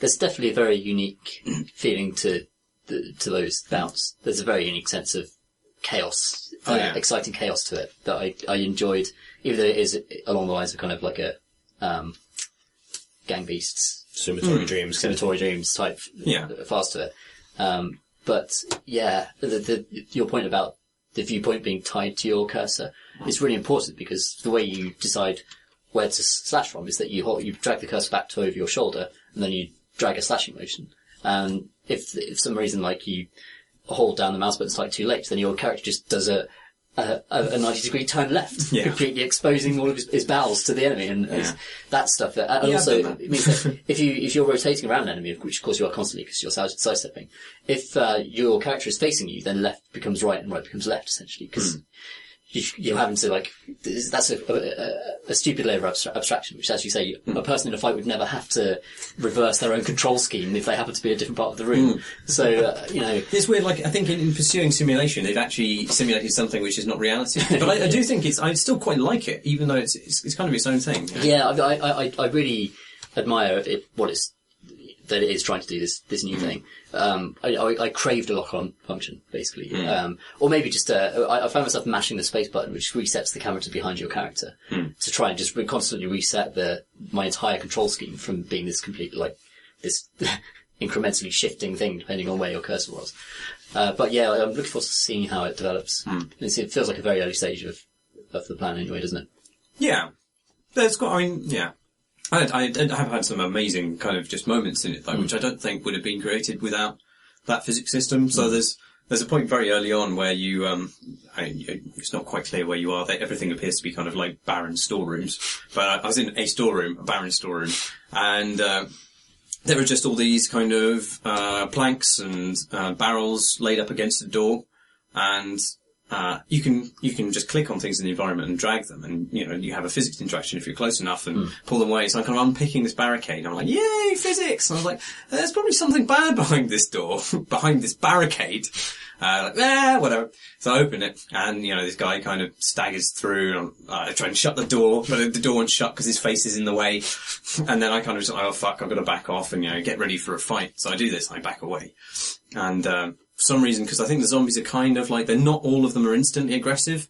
There's definitely a very unique feeling to those bouts. There's a very unique sense of chaos, exciting chaos to it that I enjoyed, even though it is along the lines of kind of like a Gang Beasts, Summatory Dreams type fast to it. But yeah, your point about the viewpoint being tied to your cursor is really important, because the way you decide where to slash from is that you drag the cursor back to over your shoulder and then you drag a slashing motion. And if for some reason like you hold down the mouse button slightly too late, then your character just does a 90-degree turn left, completely exposing all of his bowels to the enemy, and that stuff. And also, it means that if you're rotating around an enemy, which of course you are constantly because you're sidestepping, if your character is facing you, then left becomes right and right becomes left, essentially, because you're having to that's a stupid layer of abstraction, which, as you say, a person in a fight would never have to reverse their own control scheme if they happen to be a different part of the room. So, It's weird, I think in pursuing simulation, they've actually simulated something which is not reality. But I do think I still quite like it, even though it's kind of its own thing. Yeah, I really admire that it is trying to do this new thing. I craved a lock-on function, basically. Or maybe just, I found myself mashing the space button, which resets the camera to behind your character, to try and just constantly reset my entire control scheme from being this complete, this incrementally shifting thing, depending on where your cursor was. But yeah, I'm looking forward to seeing how it develops. It feels like a very early stage of the plan anyway, doesn't it? Yeah. I have had some amazing kind of just moments in it, though, which I don't think would have been created without that physics system. So there's a point very early on where it's not quite clear where you are. Everything appears to be kind of like barren storerooms. But I was in a barren storeroom, and there were just all these kind of planks and barrels laid up against the door, and you can just click on things in the environment and drag them, and you have a physics interaction if you're close enough, and pull them away. So I'm kind of unpicking this barricade, and I'm like, yay, physics! And I was like, there's probably something bad behind this door, behind this barricade. Whatever. So I open it, and this guy kind of staggers through, and I try and shut the door, but the door won't shut because his face is in the way. And then I kind of just, oh fuck, I've got to back off and get ready for a fight. So I do this, I back away, and for some reason, because I think the zombies are kind of like, they're not all of them are instantly aggressive.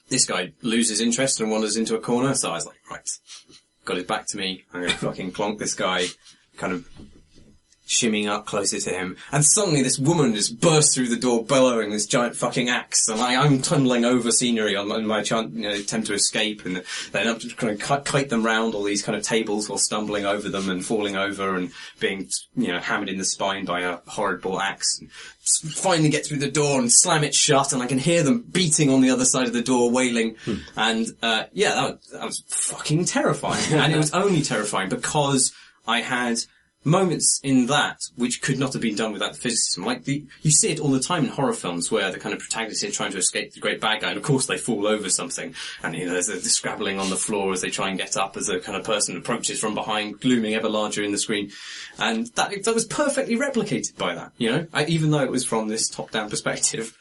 This guy loses interest and wanders into a corner, so I was like, right, got his back to me, I'm gonna fucking clonk this guy, kind of shimmying up closer to him, and suddenly this woman just bursts through the door bellowing this giant fucking axe, and I'm tumbling over scenery on my attempt to escape, and then I'm just trying to kite them round all these kind of tables while stumbling over them and falling over and being hammered in the spine by a horrible axe. And finally get through the door and slam it shut, and I can hear them beating on the other side of the door, wailing, and that was fucking terrifying. And it was only terrifying because I had moments in that which could not have been done without the physics system. Like you see it all the time in horror films where the kind of protagonist is trying to escape the great bad guy, and of course they fall over something, and there's the scrabbling on the floor as they try and get up as the kind of person approaches from behind, looming ever larger in the screen. And that was perfectly replicated by that, even though it was from this top-down perspective.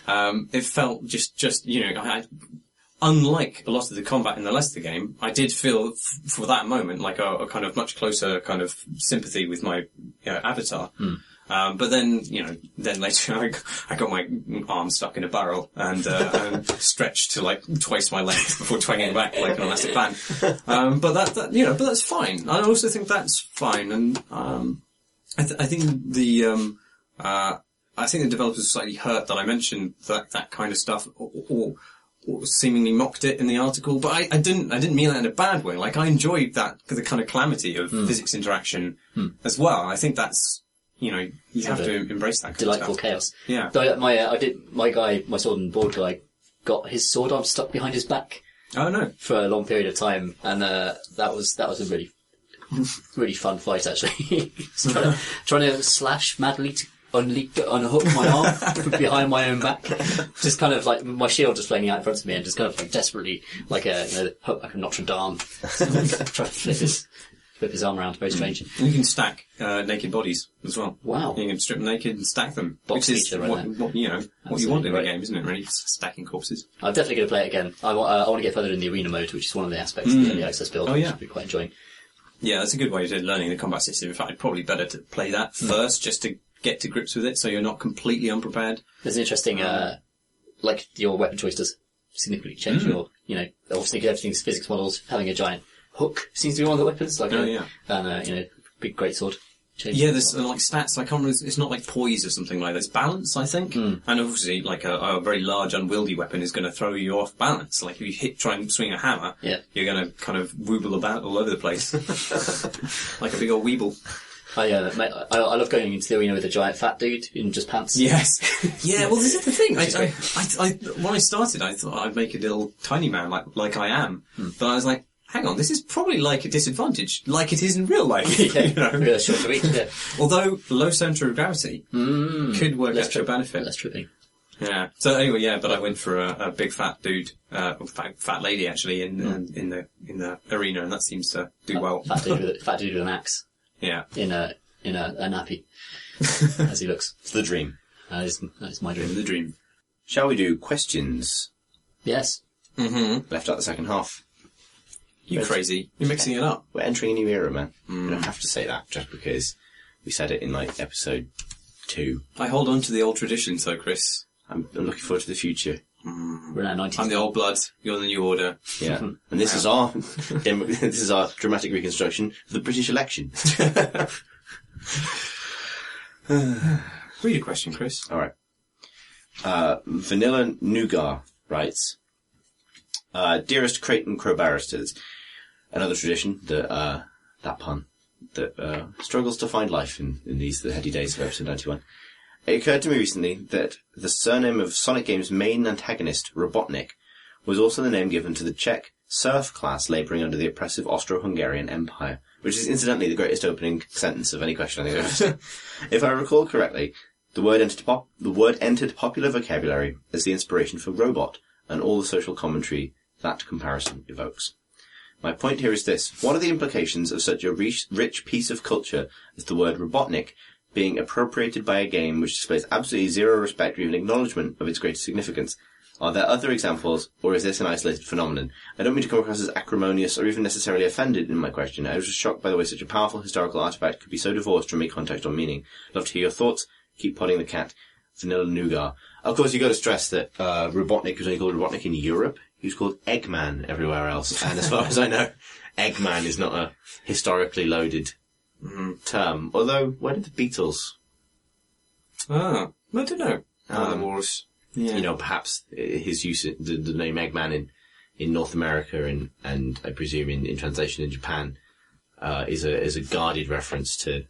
It felt just unlike a lot of the combat in the rest of the game, I did feel for that moment like a kind of much closer kind of sympathy with my avatar. But then, then later I got my arm stuck in a barrel and stretched to like twice my length before twanging back like an elastic band. But but that's fine. I also think that's fine. And, I think the developers were slightly hurt that I mentioned that kind of stuff or seemingly mocked it in the article, but I didn't mean that in a bad way. Like, I enjoyed the kind of calamity of physics interaction as well. I think that's, you have to embrace that kind delightful of stuff. chaos. Yeah. My sword and board guy got his sword arm stuck behind his back. Oh no. For a long period of time, and that was a really, really fun fight actually. trying to slash madly to unhook my arm from behind my own back. Just kind of like my shield just flaming out in front of me, and just kind of like desperately, like a Notre Dame, trying to flip his arm around. Very strange. And you can stack naked bodies as well. Wow. You can strip them naked and stack them. Box which is feature, what you want in the game, isn't it, really? Stacking corpses. I'm definitely going to play it again. I want to get further in the arena mode, which is one of the aspects of the early access build, which I'll be quite enjoying. Yeah, that's a good way of learning the combat system. In fact, probably better to play that first, just to get to grips with it, so you're not completely unprepared. There's an interesting, like your weapon choice does significantly change your, obviously everything's physics models. Having a giant hook seems to be one of the weapons, like big greatsword. Yeah, there's like stats. I can't remember. It's not like poise or something like that. It's balance, I think. And obviously, like a very large, unwieldy weapon is going to throw you off balance. Like if you try and swing a hammer, you're going to kind of wobble about all over the place, like a big old weeble. I love going into the arena with a giant fat dude in just pants. Yes. Yeah, well, this is the thing. When I started, I thought I'd make a little tiny man like I am. But I was like, hang on, this is probably like a disadvantage, like it is in real life. Real short to reach, yeah. Although low centre of gravity could work out to your benefit. Less tripping. Yeah. So anyway, but I went for a big fat dude, fat lady actually in the arena, and that seems to do well. Fat dude with an axe. Yeah. In a nappy, as he looks. It's the dream. That is my dream. The dream. Shall we do questions? Yes. Left out the second half. You crazy. You're mixing it up. We're entering a new era, man. You don't have to say that just because we said it in like episode 2. I hold on to the old tradition, so Chris. I'm looking forward to the future. We're now 90s. I'm the old blood. You're the new order. Yeah. And this is our dramatic reconstruction of the British election. Read a question, Chris. All right. Vanilla Nougat writes, Dearest Creighton Crowbarristers, another tradition that pun that struggles to find life in the heady days of episode 91. It occurred to me recently that the surname of Sonic Games' main antagonist, Robotnik, was also the name given to the Czech serf class labouring under the oppressive Austro-Hungarian Empire, which is incidentally the greatest opening sentence of any question I think I've ever seen. If I recall correctly, The word entered popular vocabulary as the inspiration for robot and all the social commentary that comparison evokes. My point here is this. What are the implications of such a rich piece of culture as the word Robotnik being appropriated by a game which displays absolutely zero respect or even acknowledgement of its greater significance? Are there other examples, or is this an isolated phenomenon? I don't mean to come across as acrimonious or even necessarily offended in my question. I was just shocked by the way such a powerful historical artifact could be so divorced from any context or meaning. Love to hear your thoughts. Keep potting the cat. Vanilla Nougat. Of course, you've got to stress that Robotnik was only called Robotnik in Europe. He was called Eggman everywhere else. And as far as I know, Eggman is not a historically loaded term. Although, where did the Beatles... I don't know. The Wars... Yeah. You know, perhaps his use of the name Eggman in North America and I presume in translation in Japan, is a guarded reference to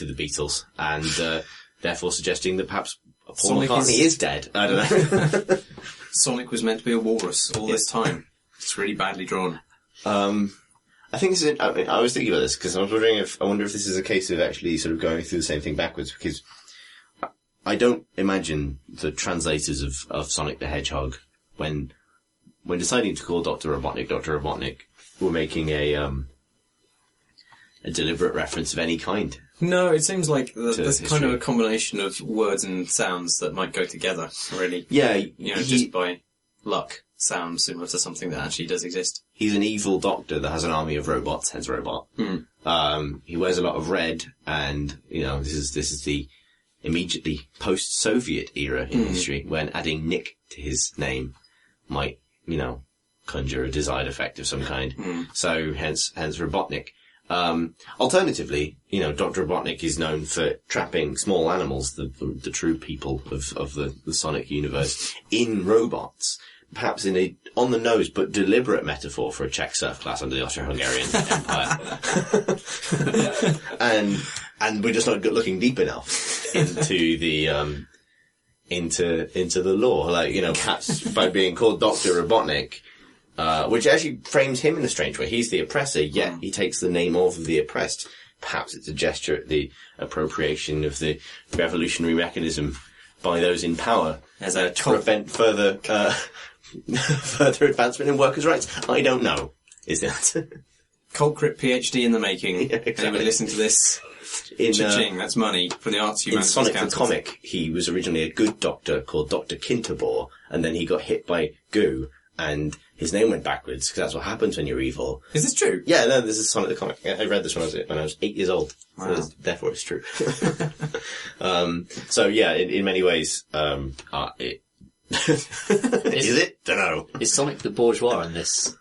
the Beatles and, therefore suggesting that perhaps Paul McCartney is dead. I don't know. Sonic was meant to be a walrus all this time. It's really badly drawn. I think this is, I was thinking about this because I was wondering I wonder if this is a case of actually sort of going through the same thing backwards because I don't imagine the translators of Sonic the Hedgehog, when deciding to call Dr. Robotnik, were making a deliberate reference of any kind. No, it seems like there's kind of a combination of words and sounds that might go together, really. Yeah. Just by luck, sounds similar to something that actually does exist. He's an evil doctor that has an army of robots, hence robot. He wears a lot of red, and, this is the immediately post-Soviet era in history, when adding Nick to his name might, conjure a desired effect of some kind. So, hence Robotnik. Alternatively, Dr. Robotnik is known for trapping small animals, the true people of the Sonic universe, in robots. Perhaps in a on-the-nose but deliberate metaphor for a Czech serf class under the Austro-Hungarian Empire. And we're just not looking deep enough into the lore. Perhaps by being called Dr. Robotnik, which actually frames him in a strange way. He's the oppressor, yet he takes the name of the oppressed. Perhaps it's a gesture at the appropriation of the revolutionary mechanism by those in power to prevent further advancement in workers' rights. I don't know. Is that Cult Crypt PhD in the making? Yeah, exactly. Anybody listen to this? Cha-ching, that's money from the Arts Humanities In Sonic Council. the comic, he was originally a good doctor called Dr. Kinterbor, and then he got hit by goo, and his name went backwards, because that's what happens when you're evil. Is this true? Yeah, no, this is Sonic the comic. I read this when I was 8 years old. Wow. So therefore it's true. So yeah, in many ways, is it? Dunno. Is Sonic the bourgeois in this?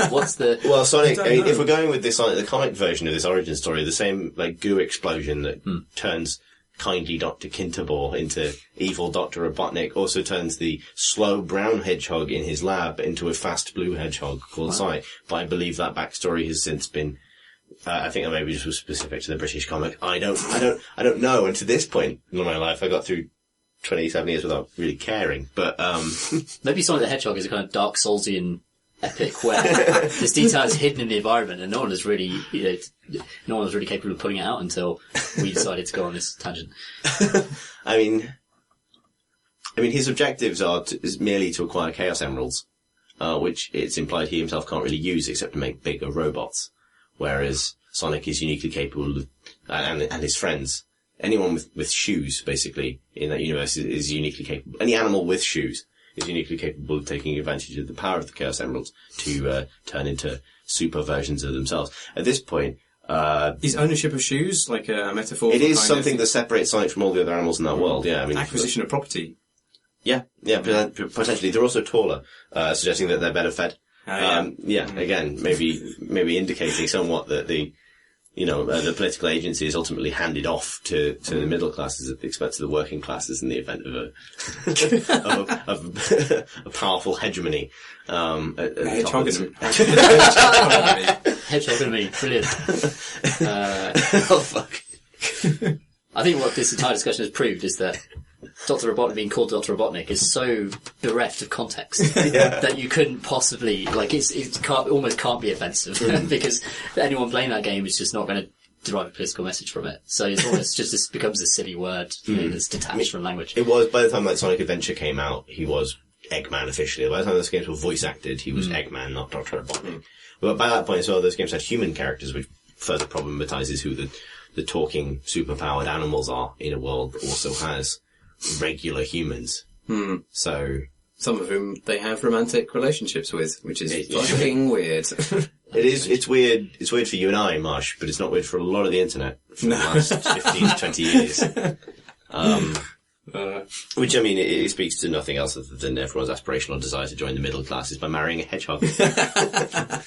What's the... Well, Sonic, if we're going with this Sonic the comic version of this origin story, the same, goo explosion that turns kindly Dr. Kinterbor into evil Dr. Robotnik also turns the slow brown hedgehog in his lab into a fast blue hedgehog called Sonic. But I believe that backstory has since been, I think that maybe just was specific to the British comic. I don't know. And to this point in my life, I got through 27 years without really caring, but, Maybe Sonic the Hedgehog is a kind of Dark Soulsian epic where this detail is hidden in the environment and no one was really capable of pulling it out until we decided to go on this tangent. I mean, his objectives is merely to acquire Chaos Emeralds, which it's implied he himself can't really use except to make bigger robots, whereas Sonic is uniquely capable of, and his friends, anyone with shoes, basically, in that universe is uniquely capable. Any animal with shoes is uniquely capable of taking advantage of the power of the Chaos Emeralds to turn into super versions of themselves. At this point, is ownership of shoes like a metaphor? It is something that separates Sonic from all the other animals in that world. Yeah, acquisition of property. Yeah, potentially. They're also taller, suggesting that they're better fed. Again, maybe indicating somewhat that the political agency is ultimately handed off to the middle classes at the expense of the working classes in the event of a powerful hegemony. Hedgehogmony, brilliant. Oh fuck. I think what this entire discussion has proved is that Dr. Robotnik being called Dr. Robotnik is so bereft of context that you couldn't possibly, it almost can't be offensive because anyone playing that game is just not going to derive a political message from it. So it's almost just this becomes a silly word that's detached from language. It was, by the time like Sonic Adventure came out, he was Eggman officially. By the time those games were voice acted, he was Eggman, not Dr. Robotnik. But by that point as well, those games had human characters, which further problematizes who the talking, superpowered animals are in a world that also has regular humans. So... Some of whom they have romantic relationships with, which is fucking weird. It's weird. It's weird for you and I, Marsh, but it's not weird for a lot of the internet for the last 15 to 20 years. Which, I mean, it speaks to nothing else other than everyone's aspirational desire to join the middle classes by marrying a hedgehog. Yeah.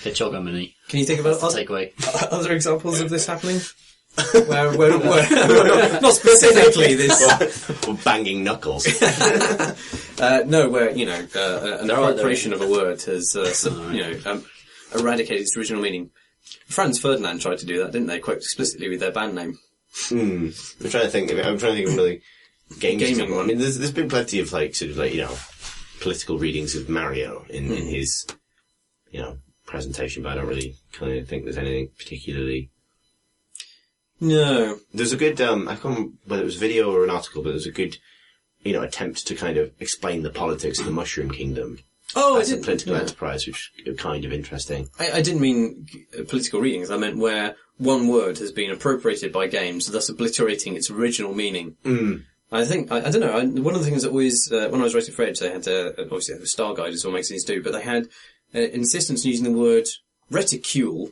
Hedgehogmony. Can you think about takeaway? Other examples of this happening? where not specifically this. Or banging knuckles. No, where, an appropriation of a word has, eradicated its original meaning. Franz Ferdinand tried to do that, didn't they? Quite explicitly with their band name. I'm trying to think of another gaming one. I mean, there's been plenty of political readings of Mario in his, presentation, but I don't really kind of think there's anything particularly. No. There's a good, I can't remember whether it was a video or an article, but there's a good, attempt to kind of explain the politics of the Mushroom Kingdom. Oh, as a political enterprise, which is kind of interesting. I didn't mean political readings. I meant where one word has been appropriated by games, thus obliterating its original meaning. I think, I don't know, one of the things that always, when I was writing for Edge, they had, obviously they have a star guide as all magazines do, but they had insistence on using the word reticule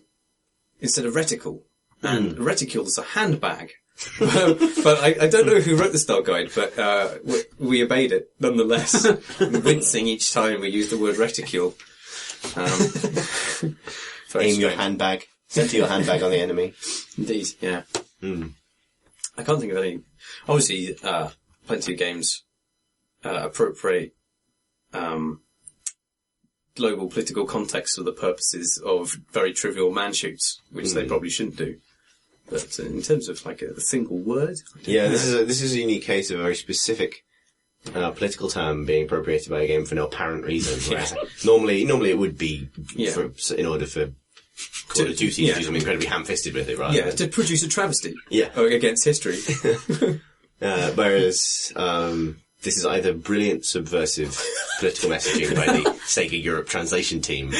instead of reticle. And reticule is a handbag. But I don't know who wrote the style guide, but we obeyed it nonetheless, wincing each time we used the word reticule. Aim your handbag. Center your handbag on the enemy. Indeed, yeah. I can't think of any. Obviously, plenty of games appropriate global political context for the purposes of very trivial man shoots, which they probably shouldn't do. But in terms of like a single word, this is a unique case of a very specific political term being appropriated by a game for no apparent reason. Whereas normally it would be in order for Call of Duty to do something incredibly ham-fisted with it, right? Yeah, to produce a travesty. Yeah, against history. Whereas this is either brilliant subversive political messaging by the Sega Europe translation team,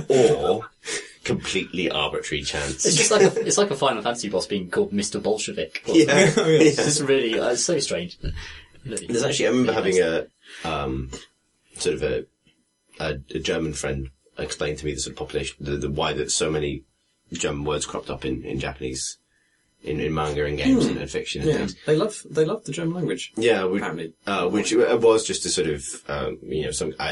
or completely arbitrary chance. It's just like it's like a Final Fantasy boss being called Mr. Bolshevik. It's just really, it's so strange. There's actually, I remember having a German friend explain to me the sort of population, the why that so many German words cropped up in Japanese, in manga and games and fiction and things. They love the German language. Yeah, apparently. Which was just a sort of, I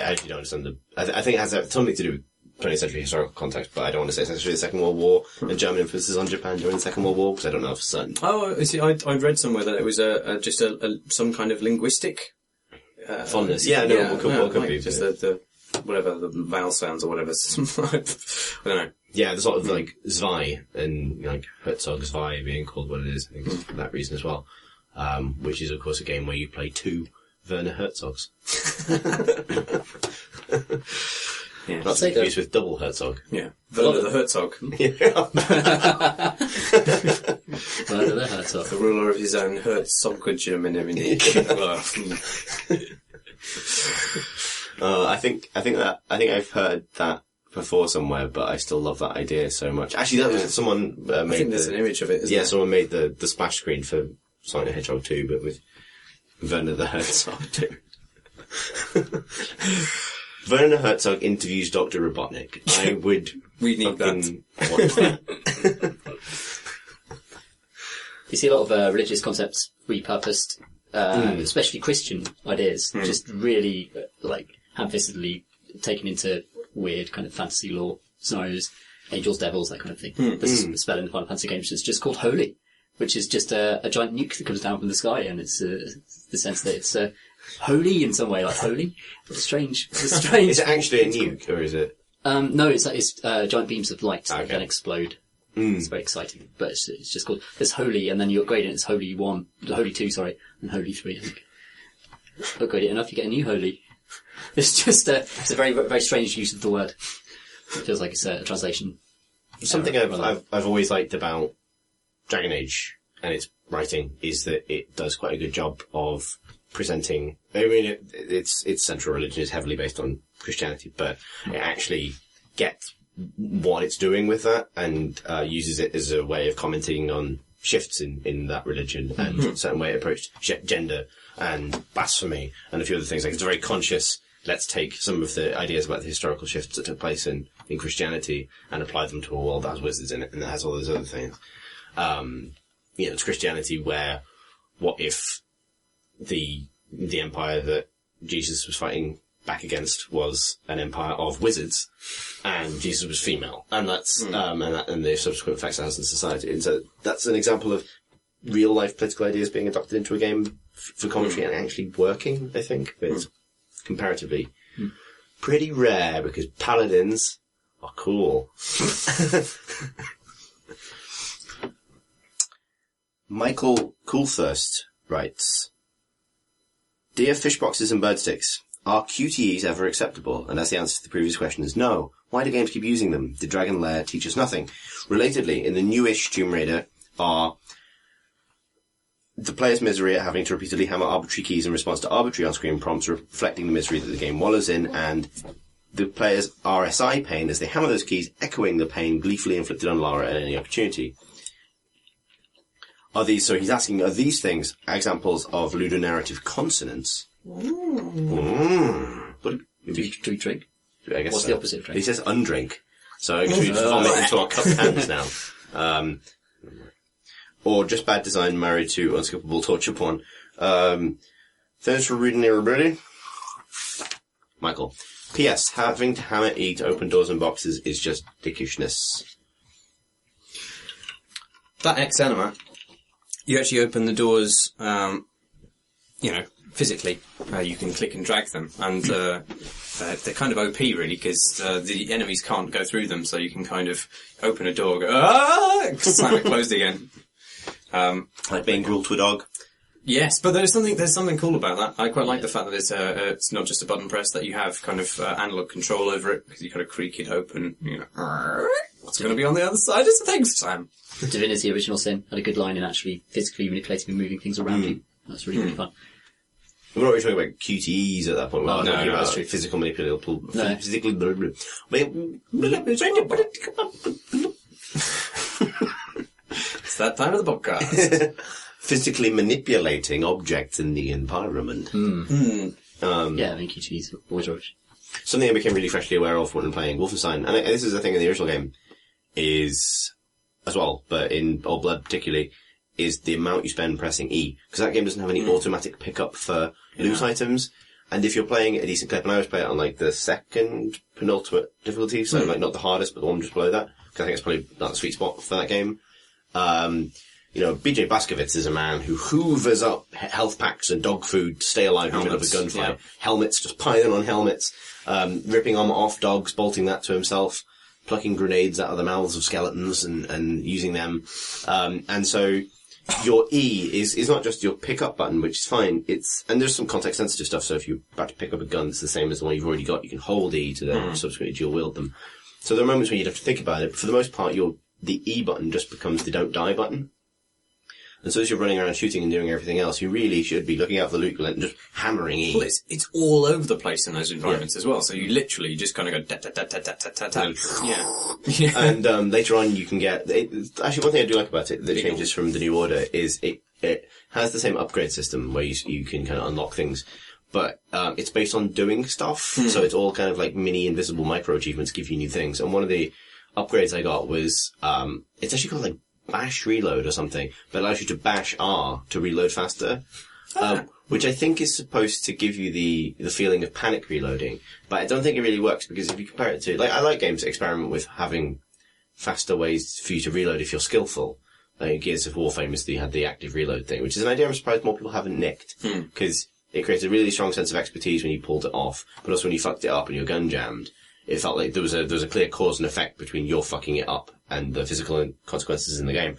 actually don't understand I think it has something to do with 20th century historical context, but I don't want to say essentially the Second World War and German influences on Japan during the Second World War, because I don't know for certain. Oh, see, I read somewhere that it was just some kind of linguistic fondness. Yeah, no, what could be. Just the whatever, the vowel sounds or whatever. I don't know. Yeah, the sort of like Zwei and like Herzog Zwei being called what it is, I think for that reason as well. Which is of course a game where you play two Werner Herzogs. Yeah. Not to be confused with double Herzog. Yeah. Werner the Herzog. Werner the Herzog. The ruler of his own Herzogdom and everything. I think I've heard that before somewhere, but I still love that idea so much. Actually, that was someone made. I think there's an image of it. Isn't there? Someone made the splash screen for Sonic the Hedgehog 2, but with Werner the Herzog 2. Werner Herzog interviews Dr. Robotnik. I would. We need that. Watch that. You see a lot of religious concepts repurposed, especially Christian ideas, just really ham-fistedly taken into weird kind of fantasy lore scenarios, angels, devils, that kind of thing. There's a spell in the Final Fantasy games that's just called Holy, which is just a giant nuke that comes down from the sky, and it's the sense that it's holy in some way, like holy. It's strange. Is it actually a nuke, or is it? No, it's giant beams of light that then explode. It's very exciting, but it's just called, there's Holy, and then you upgrade it, it's Holy 1, Holy 2, and Holy 3, I think. Upgrade it enough, you get a new Holy. It's just it's a very, very strange use of the word. It feels like it's a translation. Something I've always liked about Dragon Age and its writing is that it does quite a good job of presenting. I mean, its central religion is heavily based on Christianity, but it actually gets what it's doing with that and uses it as a way of commenting on shifts in that religion and a certain way it approached gender and blasphemy and a few other things. Like, it's very conscious. Let's take some of the ideas about the historical shifts that took place in Christianity and apply them to a world that has wizards in it and that has all those other things. It's Christianity where, what if the empire that Jesus was fighting back against was an empire of wizards and Jesus was female, and that's and the subsequent effects it has in society. And so that's an example of real life political ideas being adopted into a game for commentary and actually working, I think. But it's comparatively pretty rare because paladins are cool. Michael Coolthirst writes, Dear Fishboxes and Birdsticks, are QTEs ever acceptable? And as the answer to the previous question is no. Why do games keep using them? Did Dragon Lair teach us nothing? Relatedly, in the newish Tomb Raider are the player's misery at having to repeatedly hammer arbitrary keys in response to arbitrary on-screen prompts, reflecting the misery that the game wallows in, and the player's RSI pain as they hammer those keys, echoing the pain gleefully inflicted on Lara at any opportunity. He's asking, are these things examples of ludonarrative consonance? Do we drink? I guess What's the opposite of drink? He says undrink. So I guess we just vomit into our cupped hands now. Or just bad design married to unskippable torture porn. Thanks for reading, everybody. Michael. P.S. Having to hammer E to open doors and boxes is just dickishness. That Exanima, you actually open the doors, physically. You can click and drag them, and they're kind of OP, really, because the enemies can't go through them, so you can kind of open a door, go, slam it closed again. Like being grilled to a dog. Yes, but there's something cool about that. I quite like the fact that it's not just a button press, that you have kind of analog control over it, because you kind of creak it open, what's going to be on the other side is the things, Sam. Divinity Original Sin had a good line in actually physically manipulating and moving things around you. That's really, really fun. We're not really talking about QTEs at that point. We're talking about that's true. Physical manipulable. No. It's that time of the podcast. Physically manipulating objects in the environment. QTEs are always rubbish. Something I became really freshly aware of when playing Wolfenstein, and this is a thing in the original game, is, as well, but in Old Blood particularly, is the amount you spend pressing E. Because that game doesn't have any automatic pickup for loot items. And if you're playing a decent clip, and I always play it on like the second penultimate difficulty, so like not the hardest, but the one just below that, because I think it's probably not the sweet spot for that game. BJ Blazkowicz is a man who hoovers up health packs and dog food to stay alive in the middle of a gunfight. Yeah. Helmets, just piling on helmets, ripping armor off dogs, bolting that to himself, plucking grenades out of the mouths of skeletons and using them. And so your E is not just your pickup button, which is fine. And there's some context sensitive stuff, so if you're about to pick up a gun that's the same as the one you've already got, you can hold E to then subsequently dual wield them. So there are moments when you'd have to think about it, but for the most part, the E button just becomes the don't die button. And so as you're running around shooting and doing everything else, you really should be looking out for the loot and just hammering E. Well, it's all over the place in those environments as well, so you literally just kind of go da-da-da-da-da-da-da. Yeah. And later on you can get... Actually, one thing I do like about it that changes from the New Order is it has the same upgrade system where you can kind of unlock things, but it's based on doing stuff, so it's all kind of like mini invisible micro achievements give you new things. And one of the upgrades I got was... it's actually called like bash reload or something, but allows you to bash R to reload faster, which I think is supposed to give you the feeling of panic reloading, but I don't think it really works, because if you compare it to, I like games that experiment with having faster ways for you to reload if you're skillful. Like Gears of War famously had the active reload thing, which is an idea I'm surprised more people haven't nicked, because it creates a really strong sense of expertise when you pulled it off, but also when you fucked it up and your gun jammed. It felt like there was a clear cause and effect between your fucking it up and the physical consequences in the game.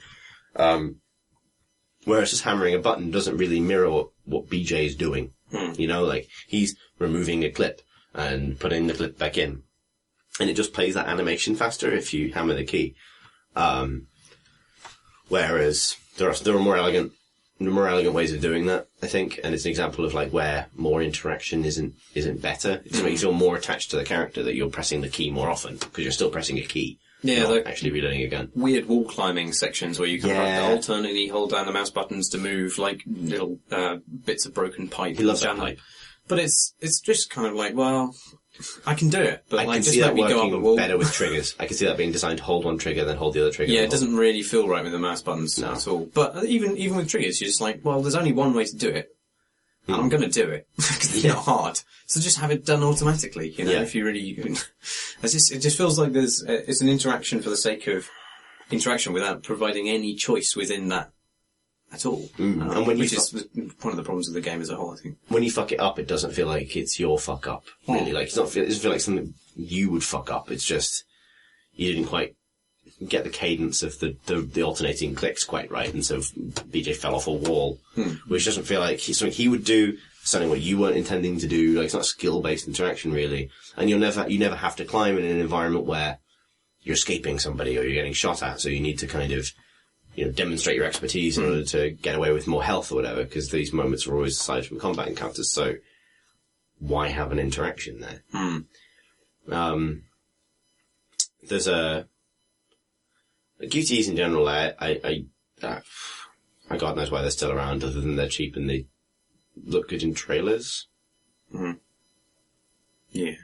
Whereas just hammering a button doesn't really mirror what BJ is doing. You know, like, he's removing a clip and putting the clip back in. And it just plays that animation faster if you hammer the key. Whereas there are more elegant ways of doing that, I think, and it's an example of like where more interaction isn't better. It just makes you feel more attached to the character that you're pressing the key more often because you're still pressing a key. Yeah, not actually reloading a gun. Weird wall climbing sections where you can alternately hold down the mouse buttons to move like little bits of broken pipe. He loves that pipe. But it's just kind of like, well, I can do it, but I like, can just see let that me go up the working wall. better with triggers. I can see that being designed to hold one trigger, then hold the other trigger. Yeah, it doesn't really feel right with the mouse buttons at all. But even with triggers, you're just like, well, there's only one way to do it. And I'm going to do it because it's not hard. So just have it done automatically. You know, if you really, it just feels like it's an interaction for the sake of interaction without providing any choice within that at all. And when which is one of the problems of the game as a whole, I think. When you fuck it up, it doesn't feel like it's your fuck up. Really, like it doesn't feel like something you would fuck up. It's just you didn't quite get the cadence of the alternating clicks quite right, and so BJ fell off a wall, which doesn't feel like something he would do, something what you weren't intending to do. Like, it's not skill-based interaction really, and you never have to climb in an environment where you're escaping somebody or you're getting shot at, so you need to kind of, you know, demonstrate your expertise in order to get away with more health or whatever, because these moments are always aside from combat encounters, so why have an interaction there? There's QTEs in general, God knows why they're still around, other than they're cheap and they look good in trailers. Yeah.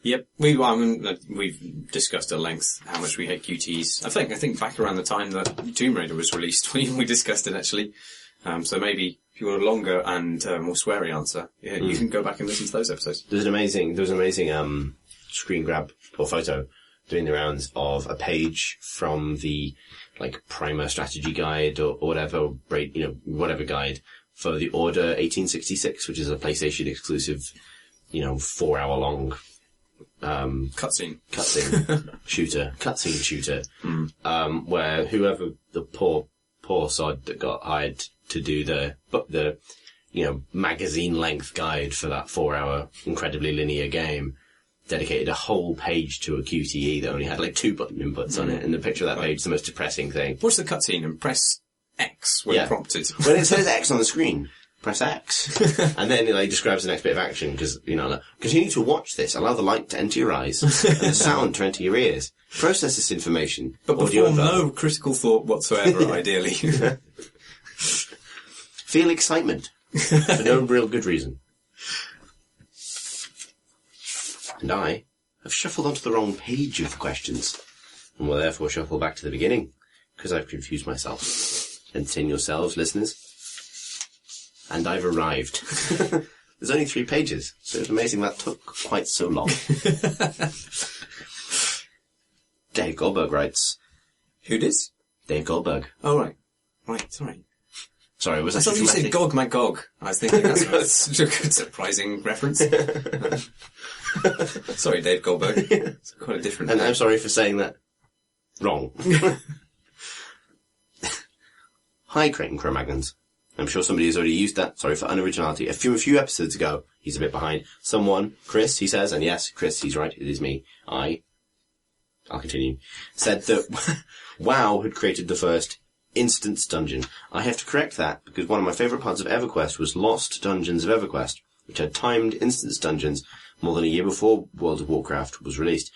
Yep. We've discussed at length how much we hate QTEs. I think back around the time that Tomb Raider was released, we discussed it actually. So maybe if you want a longer and more sweary answer, you can go back and listen to those episodes. There was an amazing screen grab or photo doing the rounds of a page from the like primer strategy guide or whatever, whatever guide for the Order 1866, which is a PlayStation exclusive, 4-hour long cutscene shooter, where whoever the poor sod that got hired to do the magazine length guide for that 4-hour incredibly linear game dedicated a whole page to a QTE that only had like 2 button inputs on it, and the picture of that page is the most depressing thing. Watch the cutscene and press X when prompted. When it says X on the screen, press X. And then it describes the next bit of action, because, continue to watch this, allow the light to enter your eyes, and the sound to enter your ears. Process this information. But before no critical thought whatsoever, ideally. Feel excitement. For no real good reason. And I have shuffled onto the wrong page of the questions, and will therefore shuffle back to the beginning, because I've confused myself. Entertain yourselves, listeners. And I've arrived. There's only 3 pages, so it's amazing that took quite so long. Dave Goldberg writes... Who dis? Dave Goldberg. Oh, right. Right, sorry. Sorry, was that I thought you said Gog Magog. I was thinking that's such a good surprising reference. Sorry, Dave Goldberg. It's quite a different And name. I'm sorry for saying that wrong. Hi, Creighton Cro-Magnons. I'm sure somebody has already used that. Sorry for unoriginality. A few episodes ago, he's a bit behind. Someone, Chris, he says, and yes, Chris, he's right, it is me. I'll continue. Said that WoW had created the first Instance Dungeon. I have to correct that, because one of my favourite parts of EverQuest was Lost Dungeons of EverQuest, which had timed Instance Dungeons more than a year before World of Warcraft was released.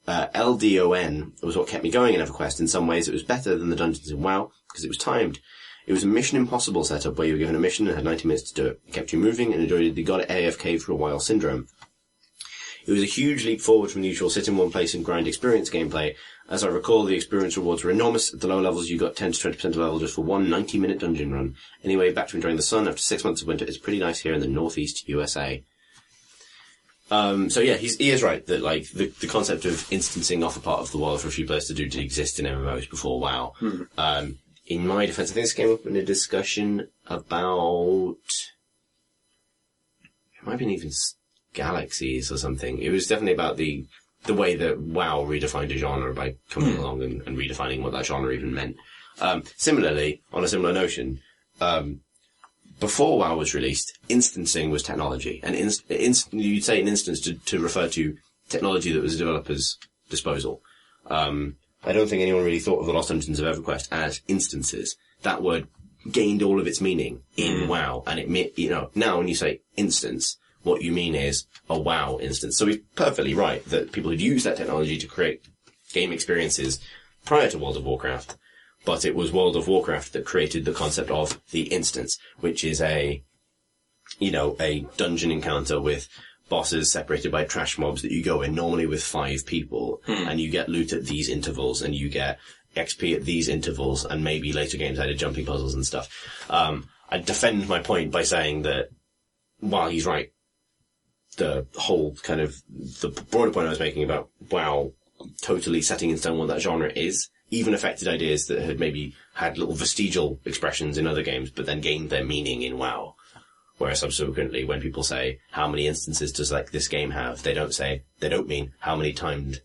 LDON was what kept me going in EverQuest. In some ways it was better than the dungeons in WoW, because it was timed. It was a Mission Impossible setup where you were given a mission and had 90 minutes to do it. It kept you moving and enjoyed the got AFK for a while syndrome. It was a huge leap forward from the usual sit in one place and grind experience gameplay. As I recall, the experience rewards were enormous. At the low levels, you got 10 to 20% of level just for one 90-minute dungeon run. Anyway, back to enjoying the sun after 6 months of winter. It's pretty nice here in the northeast USA. So yeah, he is right that the concept of instancing off a part of the world for a few players to do did exist in MMOs before WoW. In my defense, I think this came up in a discussion about, it might have been even Galaxies or something. It was definitely about the way that WoW redefined a genre by coming along and redefining what that genre even meant. Similarly, on a similar notion, before WoW was released, instancing was technology. And you'd say an instance to refer to technology that was a developer's disposal. I don't think anyone really thought of the Lost Dungeons of EverQuest as instances. That word gained all of its meaning in WoW. And now when you say instance, what you mean is a WoW instance. So we're perfectly right that people had used that technology to create game experiences prior to World of Warcraft. But it was World of Warcraft that created the concept of the instance, which is a dungeon encounter with bosses separated by trash mobs that you go in normally with 5 people, and you get loot at these intervals, and you get XP at these intervals, and maybe later games added jumping puzzles and stuff. I defend my point by saying that while he's right, the whole kind of the broader point I was making about WoW totally setting in stone what that genre is, even affected ideas that had maybe had little vestigial expressions in other games, but then gained their meaning in WoW. Whereas subsequently, when people say, how many instances does this game have? They don't mean how many timed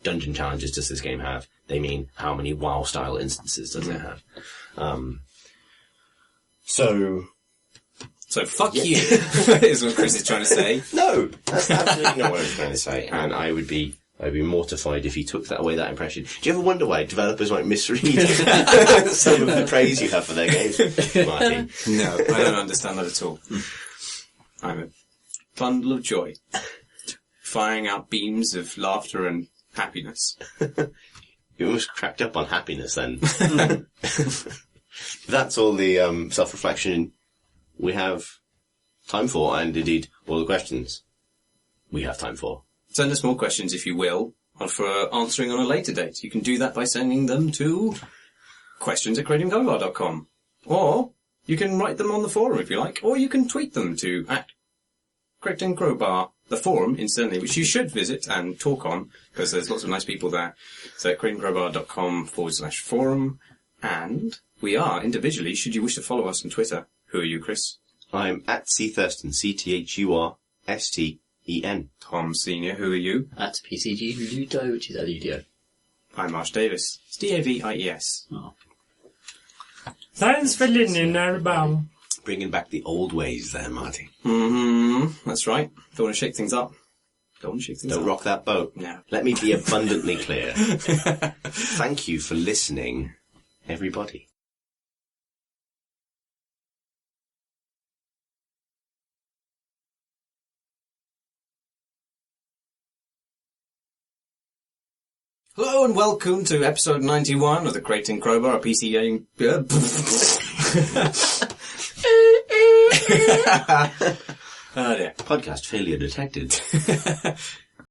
dungeon challenges does this game have? They mean how many WoW-style instances does it have? So fuck you, is what Chris is trying to say. No, that's absolutely not what I was trying to say. And I'd be mortified if he took that away, that impression. Do you ever wonder why developers might misread some of the praise you have for their games, Marty? No, I don't understand that at all. I'm a bundle of joy, firing out beams of laughter and happiness. You almost cracked up on happiness then. That's all the self-reflection we have time for, and indeed all the questions we have time for. Send us more questions, if you will, for answering on a later date. You can do that by sending them to questions@creatingcobar.com. Or you can write them on the forum, if you like. Or you can tweet them to @CreatingCrowbar, the forum, incidentally, which you should visit and talk on, because there's lots of nice people there. So creatingcrowbar.com/forum. And we are, individually, should you wish to follow us on Twitter. Who are you, Chris? I'm @CThurston, CTHURSTEN. Tom Senior, who are you? @PCG Ludo, which is Ludo. I'm Marsh Davis. It's DAVIES. Oh. Thanks for listening, everybody. Bringing back the old ways there, Marty. That's right. Don't want to shake things up. Don't rock that boat. No. Let me be abundantly clear. Thank you for listening, everybody. Hello and welcome to episode 91 of the Creating Crowbar, a PC game... Oh dear. Podcast failure detected.